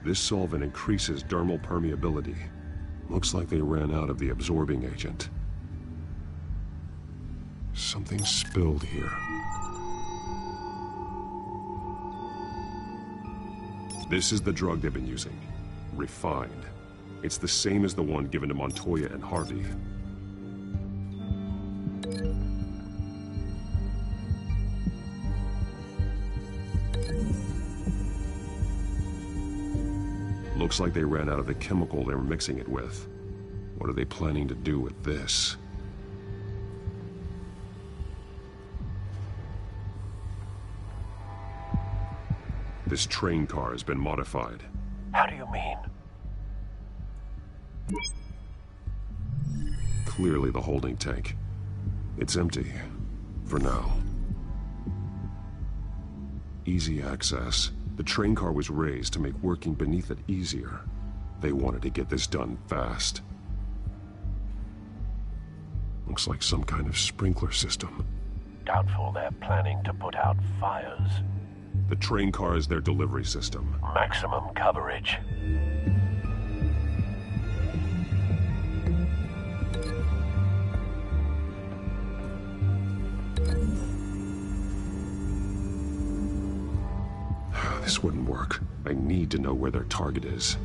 This solvent increases dermal permeability. Looks like they ran out of the absorbing agent. Something spilled here. This is the drug they've been using. Refined. It's the same as the one given to Montoya and Harvey. Looks like they ran out of the chemical they were mixing it with. What are they planning to do with this? This train car has been modified. How do you mean? Clearly the holding tank. It's empty. For now. Easy access. The train car was raised to make working beneath it easier. They wanted to get this done fast. Looks like some kind of sprinkler system. Doubtful they're planning to put out fires. The train car is their delivery system. Maximum coverage. This wouldn't work. I need to know where their target is.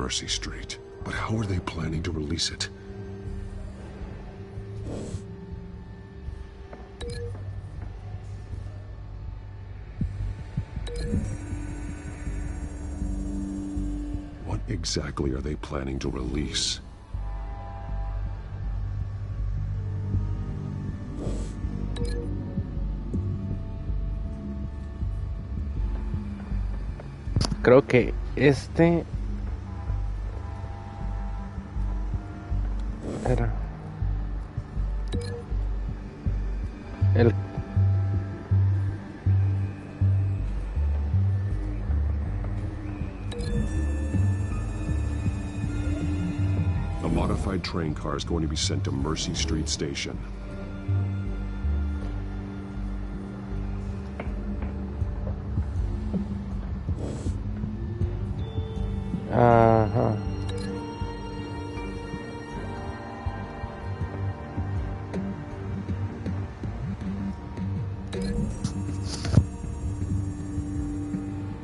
Mercy Street. But how are they planning to release it? What exactly are they planning to release? Creo que este era el A modified train car is going to be sent to Mercy Street Station. Ajá.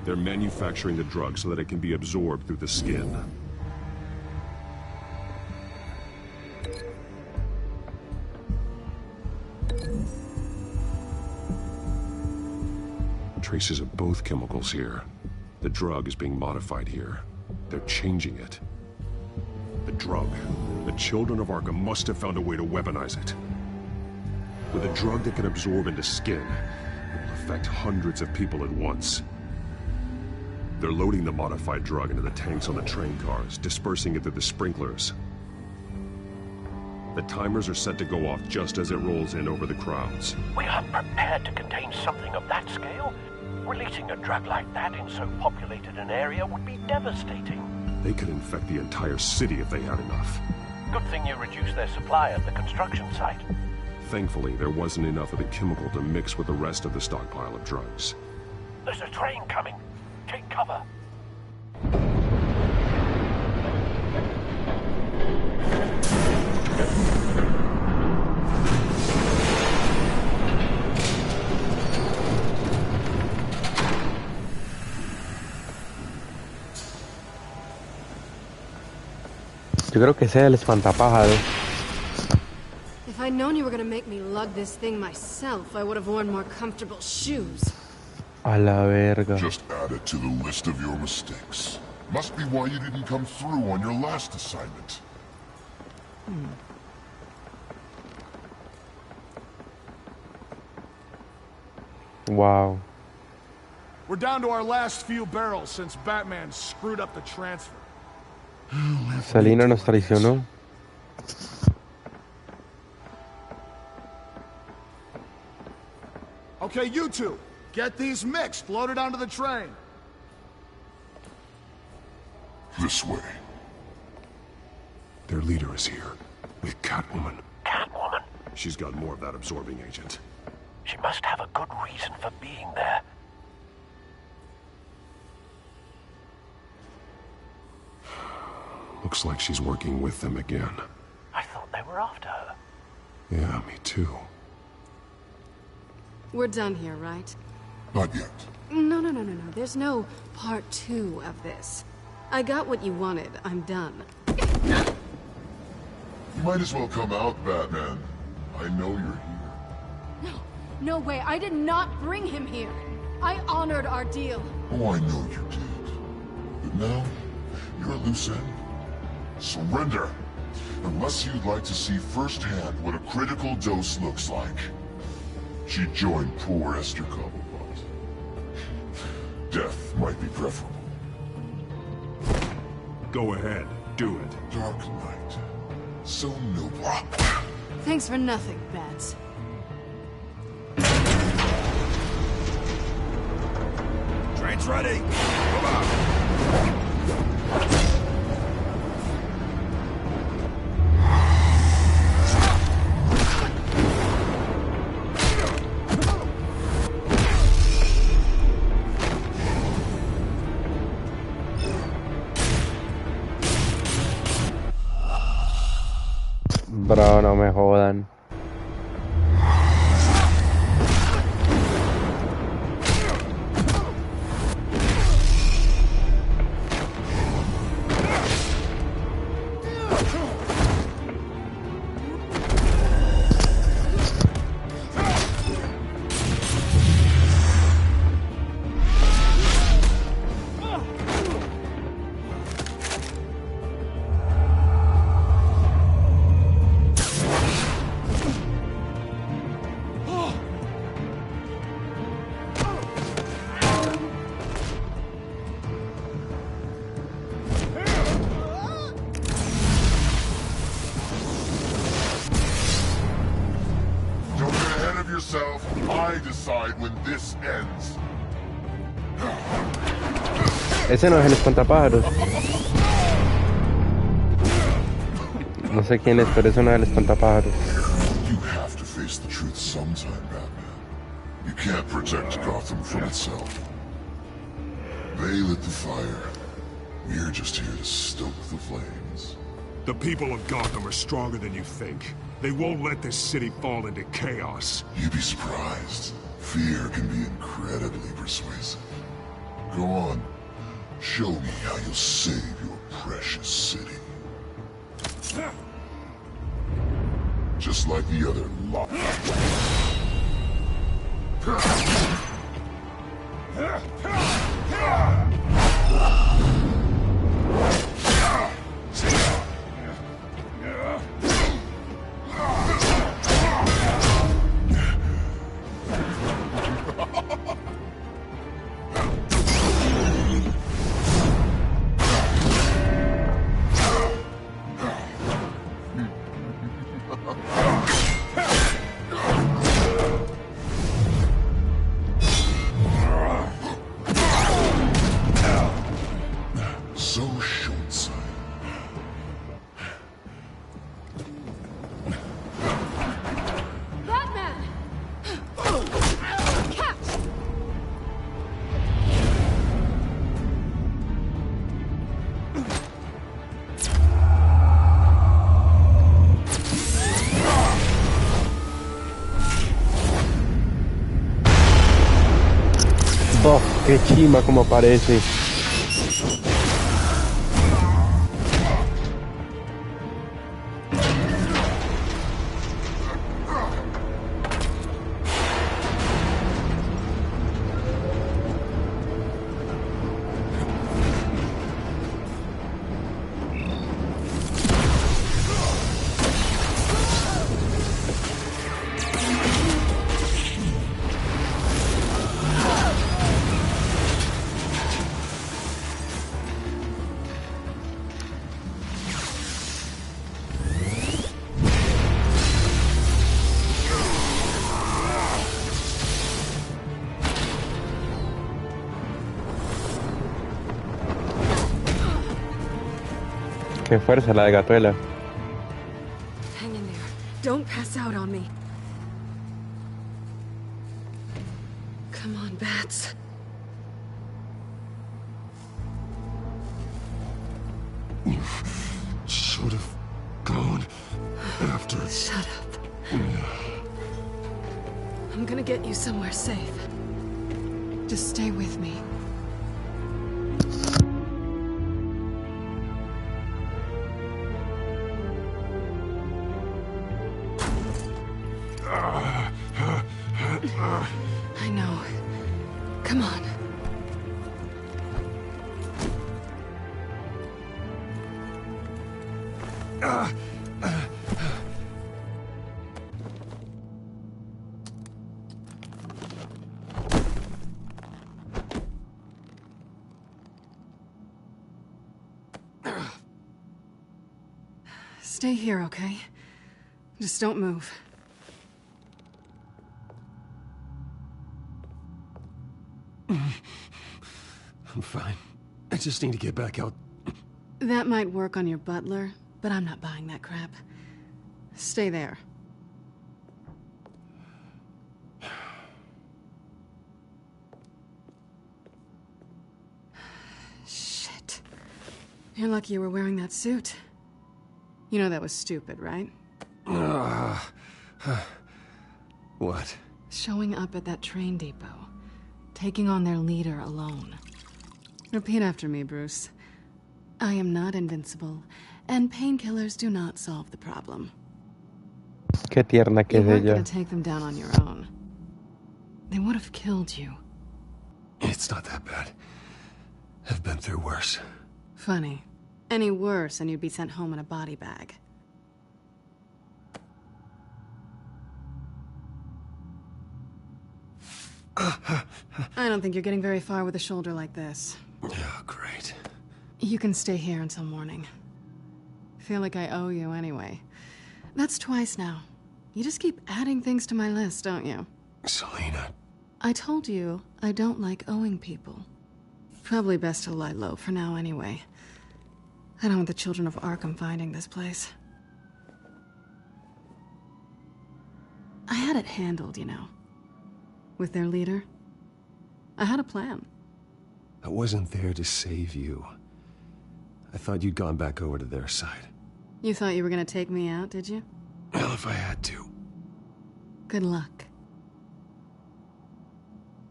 They're manufacturing the drug so that it can be absorbed through the skin. Traces of both chemicals here. The drug is being modified here. They're changing it. The drug. The children of Arkham must have found a way to weaponize it. With a drug that can absorb into skin, it will affect hundreds of people at once. They're loading the modified drug into the tanks on the train cars, dispersing it through the sprinklers. The timers are set to go off just as it rolls in over the crowds. We aren't prepared to contain something of that scale. Releasing a drug like that in so populated an area would be devastating. They could infect the entire city if they had enough. Good thing you reduced their supply at the construction site. Thankfully, there wasn't enough of the chemical to mix with the rest of the stockpile of drugs. There's a train coming. Take cover. Yo creo que sea el espantapájaros. If I'd known you were gonna make me lug this thing myself, I would have worn more comfortable shoes. A la verga. Just add it to the list of your mistakes. Must be why you didn't come through on your last assignment. Wow. We're down to our last few barrels since Batman screwed up the transfer. Selina nos traicionó. Okay, you two, get these mixed, loaded onto the train. This way. Their leader is here, with Catwoman. Catwoman? She's got more of that absorbing agent. She must have a good reason for being there. Looks like she's working with them again. I thought they were after her. Yeah, me too. We're done here, right? Not yet. No. There's no part 2 of this. I got what you wanted. I'm done. You might as well come out, Batman. I know you're here. No way. I did not bring him here. I honored our deal. Oh, I know you did. But now, you're a loose end. Surrender. Unless you'd like to see firsthand what a critical dose looks like. She joined poor Esther Cobblepot. Death might be preferable. Go ahead, do it. Dark Knight. So noble. Thanks for nothing, Bats. Train's ready. Come on. Bro, no me jodan. I decide when this ends. Ese no es el espantapájaros. No sé quién es, pero eso no es el espantapájaros. You have to face the truth sometime, Batman. You can't protect Gotham from itself. They lit the fire. We're just here to stoke the flames. The people of Gotham are stronger than you think. They won't let this city fall into chaos. You'd be surprised. Fear can be incredibly persuasive. Go on. Show me how you'll save your precious city. Just like the other lot. so short-sighted. Batman! Catch! Oh, qué chima como parece. Qué fuerza la de Gatuela. Hang in there. Don't pass out on me. Come on, Bats. You should have gone after... Shut up. I'm gonna get you somewhere safe. Just stay with me. I know. Come on. Stay here, okay? Just don't move. I'm fine. I just need to get back out. That might work on your butler, but I'm not buying that crap. Stay there. Shit. You're lucky you were wearing that suit. You know that was stupid, right? What? Showing up at that train depot. Taking on their leader alone. Repeat after me, Bruce. I am not invincible, and painkillers do not solve the problem. Qué tierna que You es weren't ella. gonna take them down on your own. They would have killed you. It's not that bad. I've been through worse. Funny. Any worse and you'd be sent home in a body bag. I don't think you're getting very far with a shoulder like this. Oh, great. You can stay here until morning. Feel like I owe you anyway. That's twice now. You just keep adding things to my list, don't you? Selena. I told you I don't like owing people. Probably best to lie low for now anyway. I don't want the children of Arkham finding this place. I had it handled, you know. With their leader. I had a plan. I wasn't there to save you. I thought you'd gone back over to their side. You thought you were gonna take me out, did you? Well, if I had to. Good luck.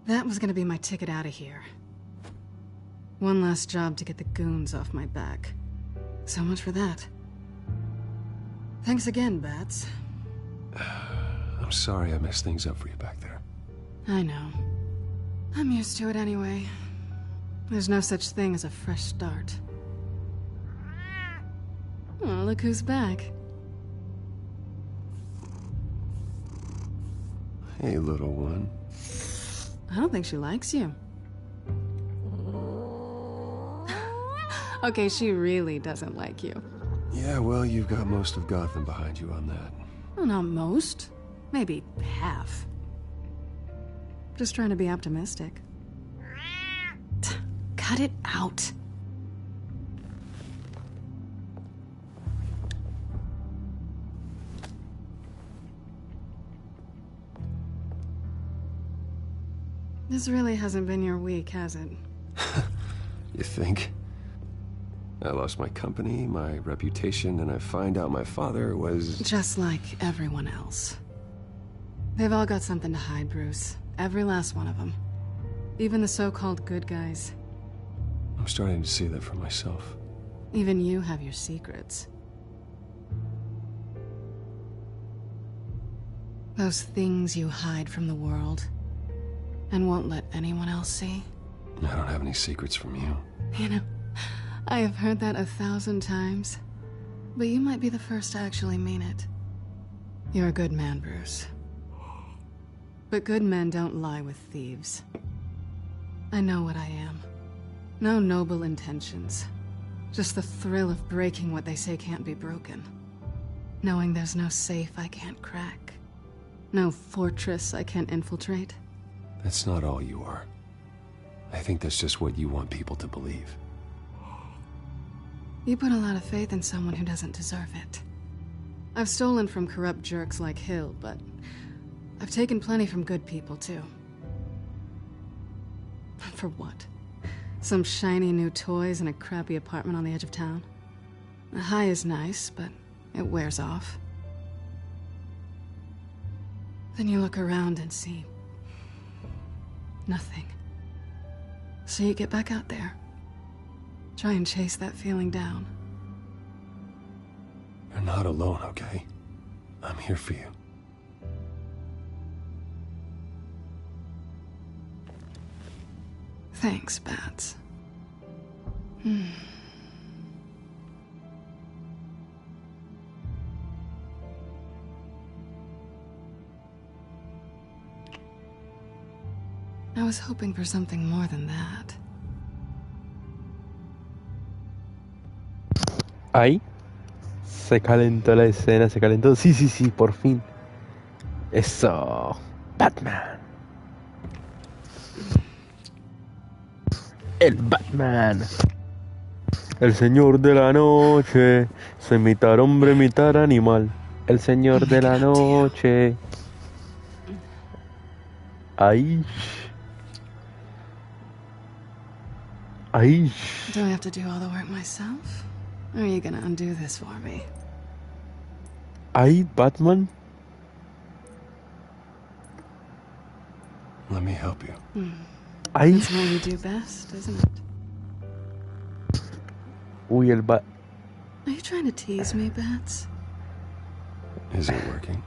That was gonna be my ticket out of here. One last job to get the goons off my back. So much for that. Thanks again, Bats. I'm sorry I messed things up for you back there. I know. I'm used to it anyway. There's no such thing as a fresh start. Oh, look who's back. Hey, little one. I don't think she likes you. Okay, she really doesn't like you. Yeah, well, you've got most of Gotham behind you on that. Well, not most. Maybe half. Just trying to be optimistic. Cut it out. This really hasn't been your week, has it? You think? I lost my company, my reputation, and I find out my father was... Just like everyone else. They've all got something to hide, Bruce. Every last one of them. Even the so-called good guys. I'm starting to see that for myself. Even you have your secrets. Those things you hide from the world and won't let anyone else see. I don't have any secrets from you. You know, I have heard that 1,000 times, but you might be the first to actually mean it. You're a good man, Bruce. But good men don't lie with thieves. I know what I am. No noble intentions. Just the thrill of breaking what they say can't be broken. Knowing there's no safe I can't crack. No fortress I can't infiltrate. That's not all you are. I think that's just what you want people to believe. You put a lot of faith in someone who doesn't deserve it. I've stolen from corrupt jerks like Hill, but I've taken plenty from good people, too. For what? Some shiny new toys and a crappy apartment on the edge of town? The high is nice, but it wears off. Then you look around and see... nothing. So you get back out there. Try and chase that feeling down. You're not alone, okay? I'm here for you. Thanks, Bats. I was hoping for something more than that. Ahí se calentó la escena, se calentó. Sí, sí, sí, por fin. Eso. Batman. El Batman. El señor de la noche. Se mitad hombre, mitad animal. El señor de la noche. Ahí. Ahí. Do I have to do all the work myself? Or are you gonna undo this for me? Ahí, Batman. Let me help you. Ahí. That's what you do best, isn't it? Uy, el Bat. Are you trying to tease me, Bats? Is it working?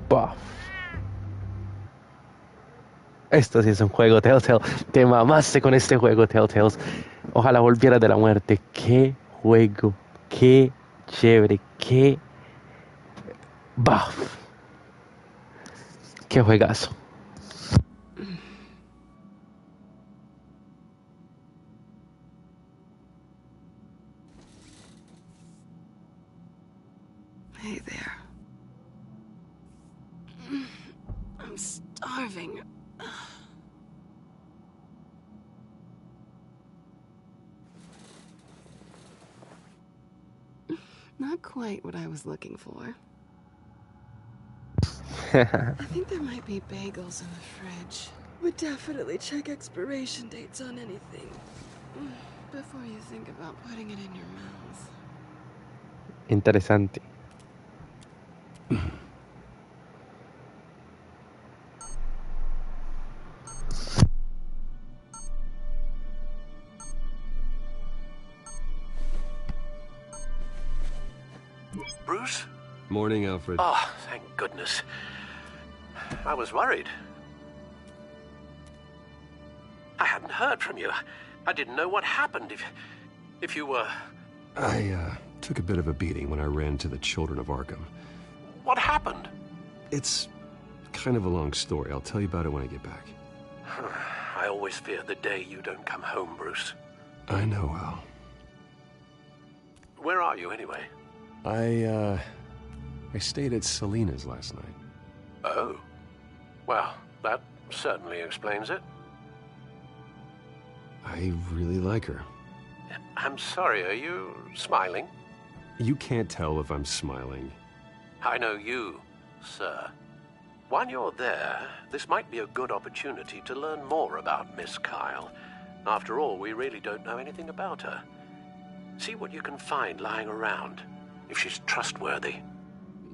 Buff. Esto sí es un juego, Telltale. Te mamaste con este juego, Telltale. Ojalá volvieras de la muerte. Qué juego. Qué chévere. Qué buff. Qué juegazo. Hey there. I'm starving. Not quite what I was looking for. I think there might be bagels in the fridge. Would definitely check expiration dates on anything before you think about putting it in your mouth. Interesante. Bruce? Morning, Alfred. Oh, thank goodness. I was worried. I hadn't heard from you. I didn't know what happened if you were... I took a bit of a beating when I ran to the Children of Arkham. What happened? It's kind of a long story. I'll tell you about it when I get back. I always fear the day you don't come home, Bruce. I know, Al. Where are you, anyway? I stayed at Selena's last night. Oh. Well, that certainly explains it. I really like her. I'm sorry, are you smiling? You can't tell if I'm smiling. I know you, sir. While you're there, this might be a good opportunity to learn more about Miss Kyle. After all, we really don't know anything about her. See what you can find lying around, if she's trustworthy.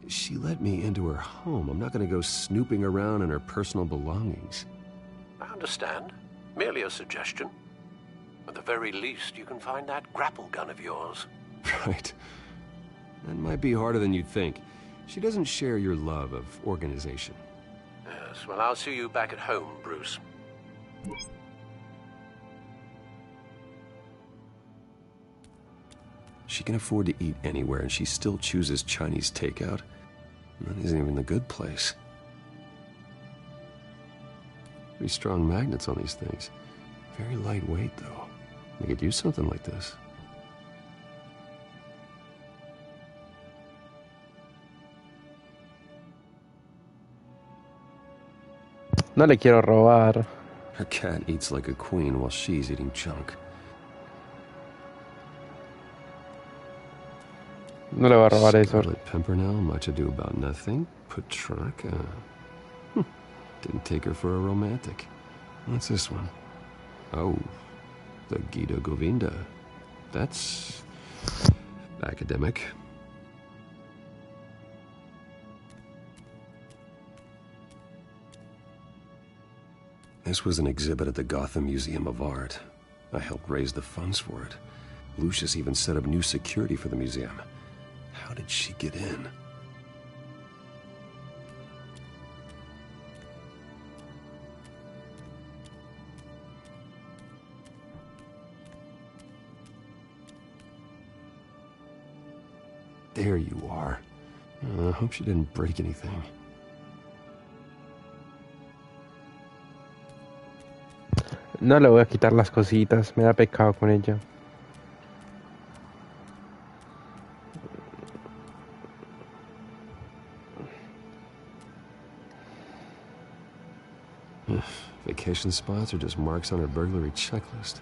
She let me into her home. I'm not going to go snooping around in her personal belongings. I understand. Merely a suggestion. At the very least, you can find that grapple gun of yours. Right. That might be harder than you'd think. She doesn't share your love of organization. Yes, well, I'll see you back at home, Bruce. She can afford to eat anywhere, and she still chooses Chinese takeout. That isn't even the good place. Pretty strong magnets on these things. Very lightweight, though. They could use something like this. No le quiero robar. Her cat eats like a queen while she's eating junk. No le va a robar eso. Scarlet Pimpernel, Much Ado About Nothing, Petrarca. Didn't take her for a romantic. What's this one? Oh, the Gita Govinda. That's academic. This was an exhibit at the Gotham Museum of Art. I helped raise the funds for it. Lucius even set up new security for the museum. How did she get in? There you are. I hope she didn't break anything. No le voy a quitar las cositas, me da pecado con ella. Vacation spots are just marks on her burglary checklist.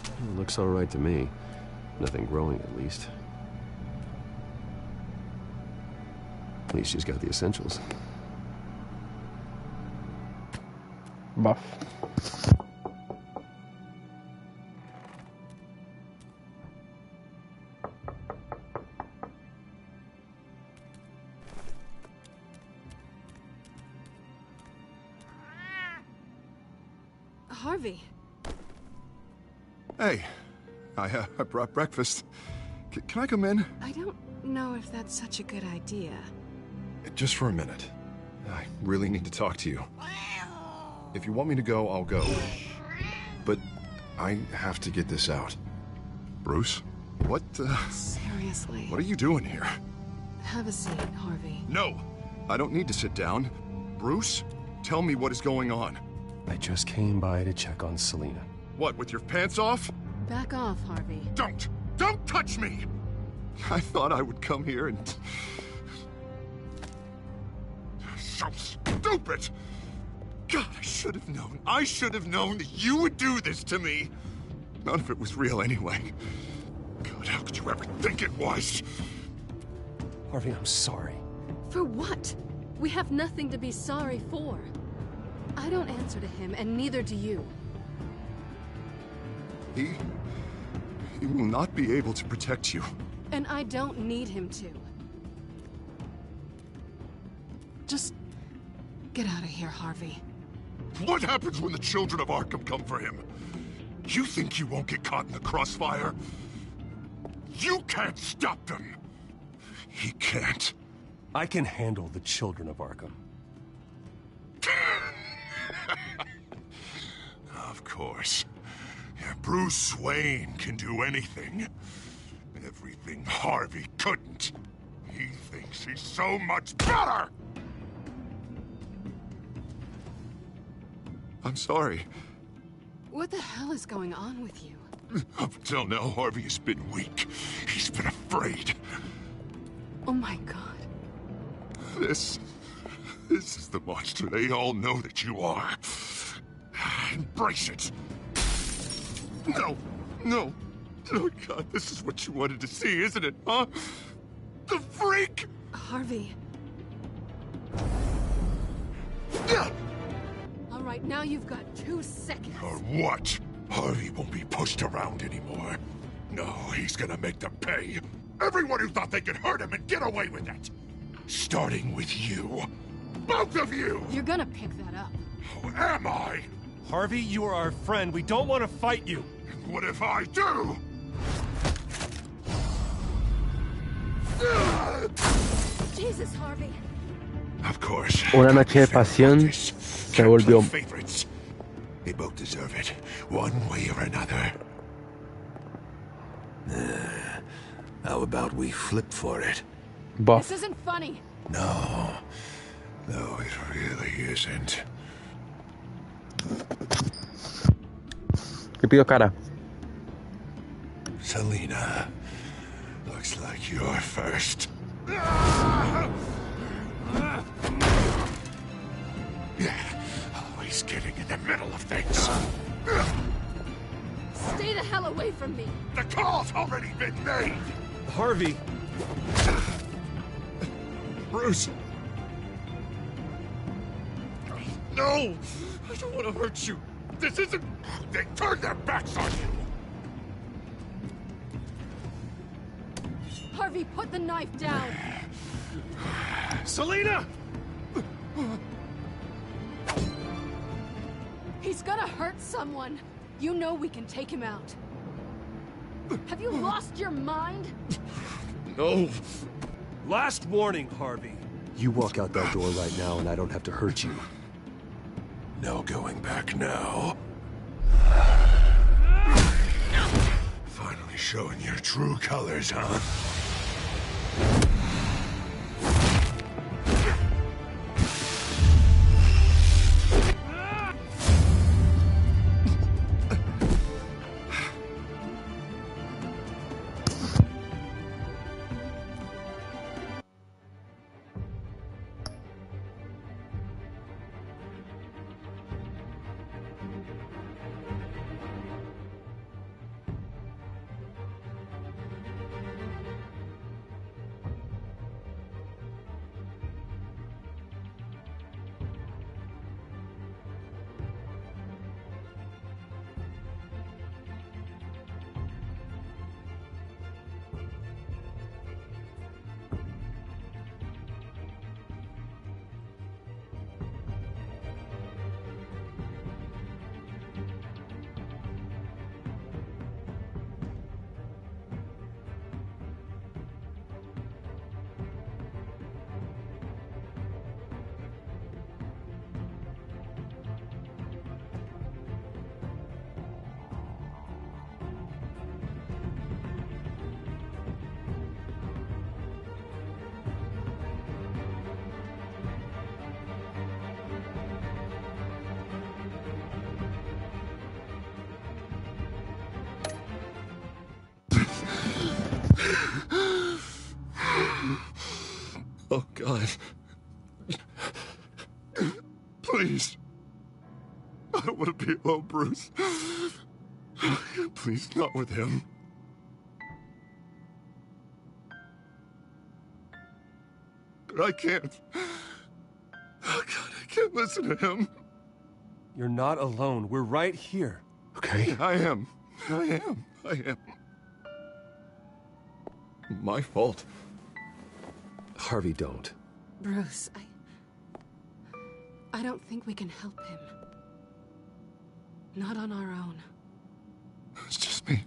It looks all right to me. Nothing growing, at least. At least she's got the essentials. Buff. Harvey. Hey, I brought breakfast. Can I come in? I don't know if that's such a good idea. Just for a minute. I really need to talk to you. If you want me to go, I'll go. But I have to get this out. Bruce? What, Seriously. What are you doing here? Have a seat, Harvey. No! I don't need to sit down. Bruce, tell me what is going on. I just came by to check on Selena. What, with your pants off? Back off, Harvey. Don't! Don't touch me! I thought I would come here and... So stupid! God, I should have known. I should have known that you would do this to me. None of it was real anyway. God, how could you ever think it was? Harvey, I'm sorry. For what? We have nothing to be sorry for. I don't answer to him, and neither do you. He will not be able to protect you. And I don't need him to. Just get out of here, Harvey. What happens when the children of Arkham come for him? You think you won't get caught in the crossfire? You can't stop them. He can't. I can handle the children of Arkham. Of course. Bruce Wayne can do anything. proving Harvey couldn't. He thinks he's so much better! I'm sorry. What the hell is going on with you? Up until now, Harvey has been weak. He's been afraid. Oh my god. This is the monster they all know that you are. Embrace it. No. Oh God, this is what you wanted to see, isn't it, huh? The freak! Harvey. All right, now you've got 2 seconds. Or what? Harvey won't be pushed around anymore. No, he's gonna make them pay. Everyone who thought they could hurt him and get away with it. Starting with you. Both of you! You're gonna pick that up. Who am I? Harvey, you are our friend. We don't want to fight you. What if I do? Jesus, Harvey. Of course. Una noche de pasión se volvió. Favorites. They both deserve it, one way or another. How about we flip for it? This isn't funny. No, it really isn't. ¿Qué pido cara? Selena, looks like you're first. Always getting in the middle of things. Stay the hell away from me. The call's already been made. Harvey. Bruce. No, I don't want to hurt you. This isn't... They turned their backs on you. Harvey, put the knife down. Selena! He's gonna hurt someone. You know we can take him out. Have you lost your mind? No. Last warning, Harvey. You walk out that door right now and I don't have to hurt you. No going back now. Finally showing your true colors, huh? Oh, God. Please. I don't want to be alone, Bruce. Please, not with him. But I can't. Oh, God, I can't listen to him. You're not alone. We're right here. Okay? I am. My fault. Harvey, don't. Bruce, I don't think we can help him. Not on our own. It's just me.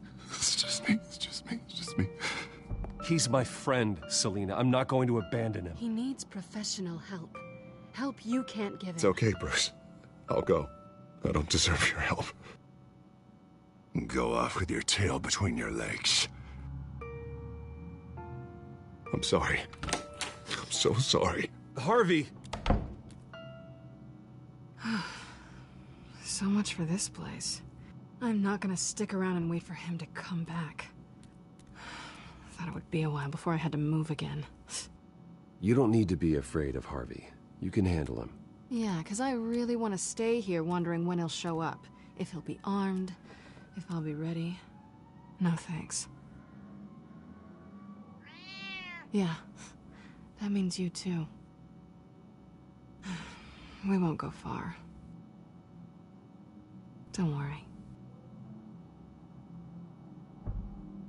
He's my friend, Selena. I'm not going to abandon him. He needs professional help. Help you can't give him. It's okay, Bruce. I'll go. I don't deserve your help. Go off with your tail between your legs. I'm sorry. I'm so sorry. Harvey! So much for this place. I'm not gonna stick around and wait for him to come back. Thought it would be a while before I had to move again. You don't need to be afraid of Harvey. You can handle him. Yeah, because I really want to stay here wondering when he'll show up. If he'll be armed, if I'll be ready. No thanks. Yeah, that means you too. We won't go far. Don't worry.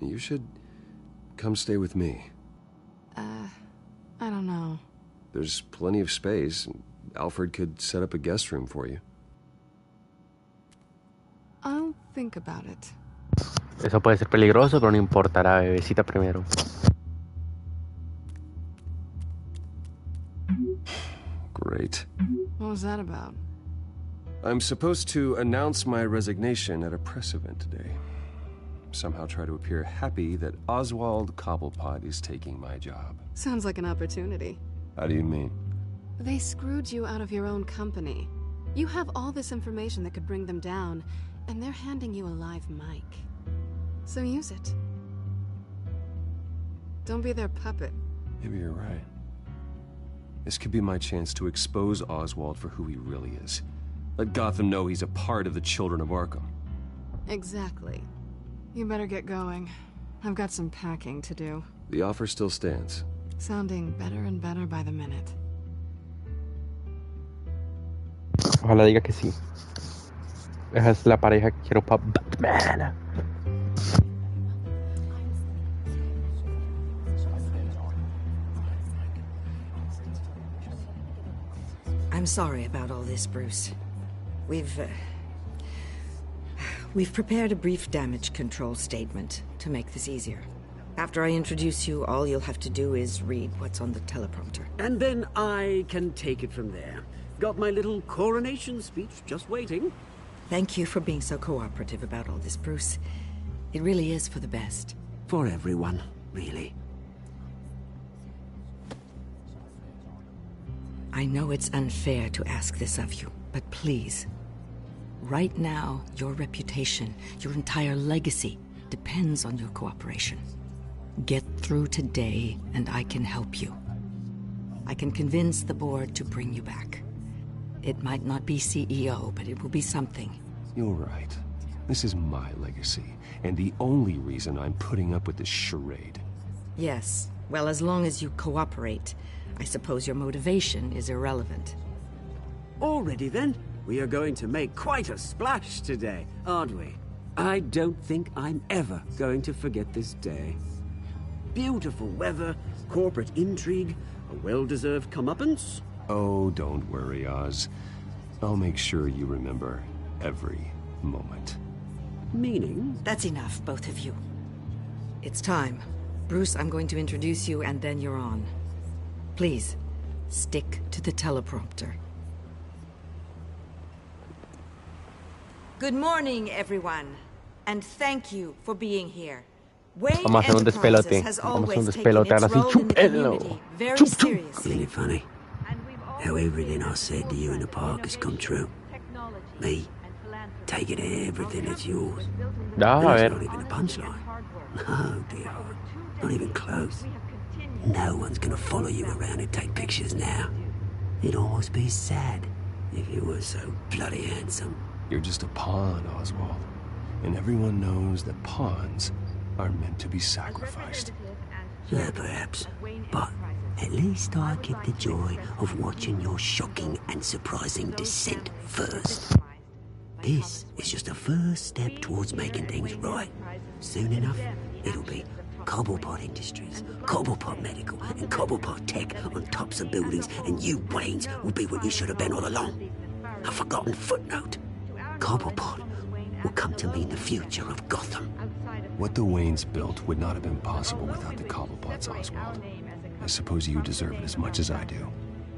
You should come stay with me. I don't know. There's plenty of space. Alfred could set up a guest room for you. I'll think about it. Eso puede ser peligroso, pero no importa, la bebecita primero. Great. What was that about? I'm supposed to announce my resignation at a press event today. Somehow try to appear happy that Oswald Cobblepot is taking my job. Sounds like an opportunity. How do you mean? They screwed you out of your own company. You have all this information that could bring them down, and they're handing you a live mic. So use it. Don't be their puppet. Maybe you're right. This could be my chance to expose Oswald for who he really is. Let Gotham know he's a part of the Children of Arkham. Exactly. You better get going. I've got some packing to do. The offer still stands. Sounding better and better by the minute. Ojalá diga que sí. Esa es la pareja que quiero para Batman. I'm sorry about all this, Bruce. We've prepared a brief damage control statement to make this easier. After I introduce you, all you'll have to do is read what's on the teleprompter. And then I can take it from there. Got my little coronation speech just waiting. Thank you for being so cooperative about all this, Bruce. It really is for the best. For everyone, really. I know it's unfair to ask this of you, but please. Right now, your reputation, your entire legacy, depends on your cooperation. Get through today, and I can help you. I can convince the board to bring you back. It might not be CEO, but it will be something. You're right. This is my legacy, and the only reason I'm putting up with this charade. Yes. Well, as long as you cooperate, I suppose your motivation is irrelevant. Already then, we are going to make quite a splash today, aren't we? I don't think I'm ever going to forget this day. Beautiful weather, corporate intrigue, a well-deserved comeuppance. Oh, don't worry, Oz. I'll make sure you remember every moment. Meaning? That's enough, both of you. It's time. Bruce, I'm going to introduce you, and then you're on. Please, stick to the teleprompter. Good morning, everyone. And thank you for being here. Wayne Vamos a hacer un Enterprises despelote. has Vamos a hacer un always taken despelote. Ahora its sí, role in the chúpenlo. community very Chup, chup. seriously. Isn't it funny how everything I said to you in the park has come true? Me, taking everything that's yours. No, a There's ver. not even a punchline. No, dear, not even close. No one's gonna follow you around and take pictures now. It'd almost be sad if you were so bloody handsome. You're just a pawn, Oswald. And everyone knows that pawns are meant to be sacrificed. Yeah, perhaps. But at least I get the joy of watching your shocking and surprising descent first. This is just a first step towards making things right. Soon enough, it'll be Cobblepot Industries, Cobblepot Medical, and Cobblepot Tech on tops of buildings, and you, Waynes, will be what you should have been all along. A forgotten footnote. Cobblepot will come to mean the future of Gotham. What the Waynes built would not have been possible without the Cobblepots, Oswald. I suppose you deserve it as much as I do.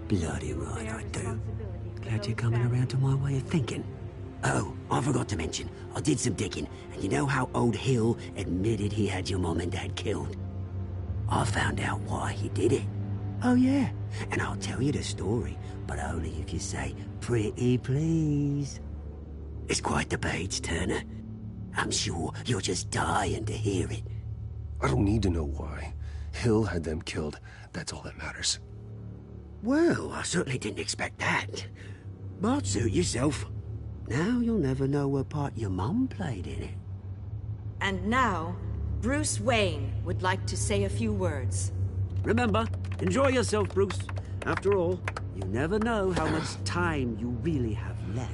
Bloody right I do. Glad you're coming around to my way of thinking. Oh, I forgot to mention, I did some digging, and you know how old Hill admitted he had your mom and dad killed? I found out why he did it. Oh yeah, and I'll tell you the story, but only if you say pretty please. It's quite the page turner. I'm sure you're just dying to hear it. I don't need to know why. Hill had them killed. That's all that matters. Well, I certainly didn't expect that. But suit yourself. Now you'll never know what part your mum played in it. And now, Bruce Wayne would like to say a few words. Remember, enjoy yourself, Bruce. After all, you never know how much time you really have left.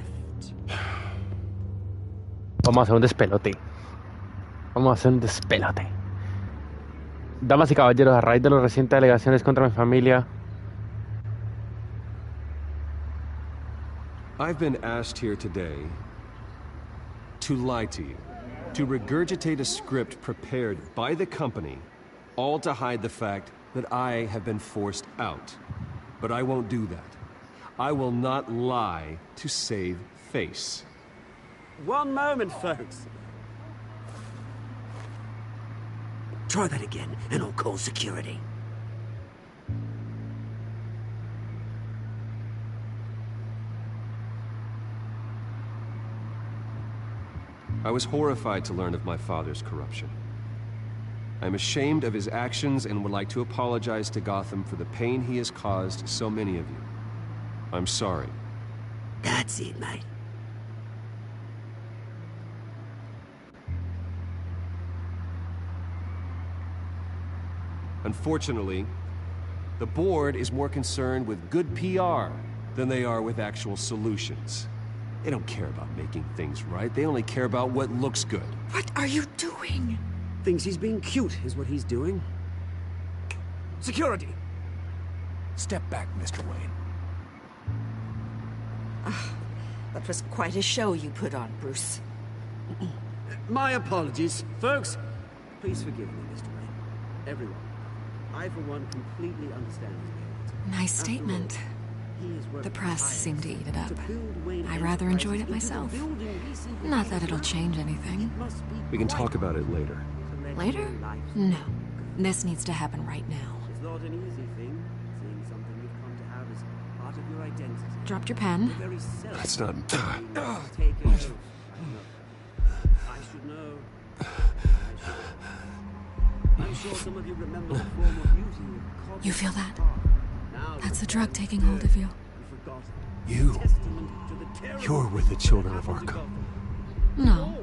Vamos a hacer un despelote. Vamos a hacer un despelote. Damas y caballeros, a raíz de las recientes alegaciones contra mi familia, I've been asked here today to lie to you, to regurgitate a script prepared by the company, all to hide the fact that I have been forced out. But I won't do that. I will not lie to save face. One moment, folks. Try that again, and I'll call security. I was horrified to learn of my father's corruption. I'm ashamed of his actions and would like to apologize to Gotham for the pain he has caused so many of you. I'm sorry. That's it, mate. Unfortunately, the board is more concerned with good PR than they are with actual solutions. They don't care about making things right. They only care about what looks good. What are you doing? Thinks he's being cute, is what he's doing. Security! Step back, Mr. Wayne. That was quite a show you put on, Bruce. My apologies. Folks, please forgive me, Mr. Wayne. Everyone. I, for one, completely understand his guilt. Nice statement. The press seemed to eat it up. I rather enjoyed it myself. Not that it'll change anything. We can talk about it later. Later? No. This needs to happen right now. It's not an easy thing, seeing something you've come to have as part of your identity. Dropped your pen? That's not... Take it over. I should know. I'm sure some of you remember the form of beauty. You feel that? That's the drug taking hold of you. You're with the children of Arkham. No,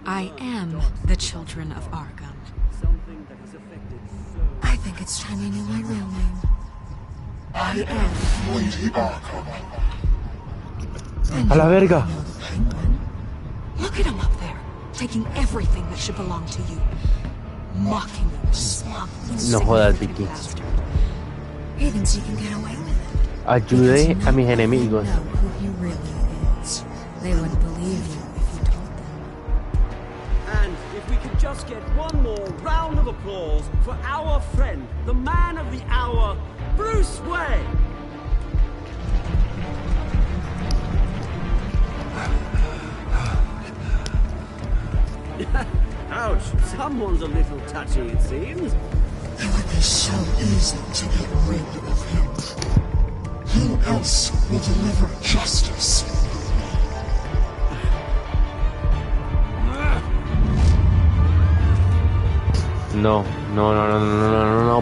I am the children of Arkham. I think it's time you knew my real name. I am Lady Arkham. A la verga. Look at him up there, taking everything that should belong to you. Mocking you, smug, No jodas, Vicky. bastard. He thinks he can get away with it. Ayude a mis enemigos. Know who he really is. They wouldn't believe you if you told them. And if we could just get one more round of applause for our friend, the man of the hour, Bruce Wayne. Ouch, someone's a little touchy, it seems. It would be so easy to get rid of him. Who else will deliver justice? No,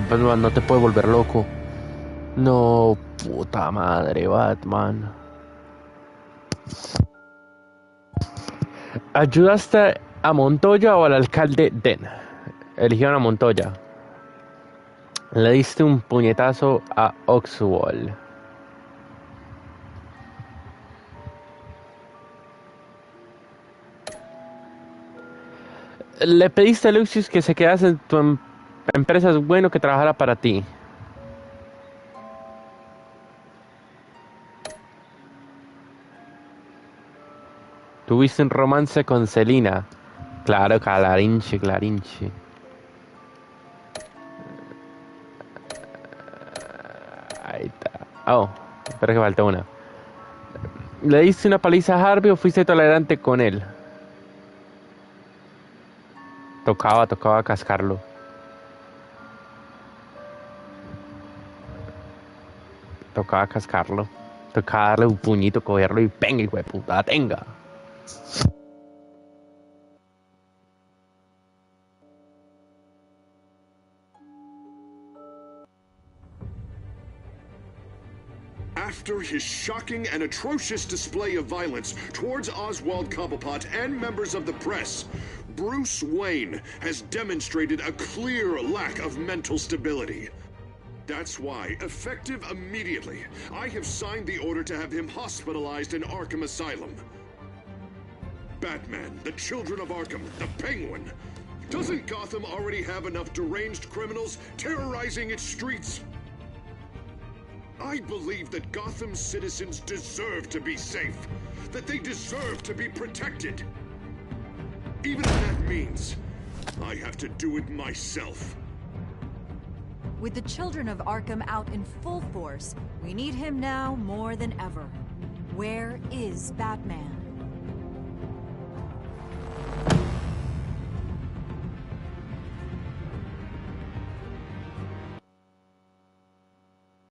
Batman, no te puedes volver loco. No, puta madre, Batman. ¿Ayudaste a Montoya o al alcalde Den? Eligieron a Montoya. Le diste un puñetazo a Oswald. Le pediste a Lucius que se quedase en tu empresa. Es bueno que trabajara para ti. Tuviste un romance con Selina. Claro, clarinche. Ahí está. Oh, espera que falta una. ¿Le diste una paliza a Harvey o fuiste tolerante con él? Tocaba cascarlo. Tocaba cascarlo. Tocaba darle un puñito, cogerlo y venga, hijo de puta, tenga. After his shocking and atrocious display of violence towards Oswald Cobblepot and members of the press, Bruce Wayne has demonstrated a clear lack of mental stability. That's why, effective immediately, I have signed the order to have him hospitalized in Arkham Asylum. Batman, the Children of Arkham, the Penguin. Doesn't Gotham already have enough deranged criminals terrorizing its streets? I believe that Gotham's citizens deserve to be safe, that they deserve to be protected. Even if that means I have to do it myself. With the Children of Arkham out in full force, we need him now more than ever. Where is Batman?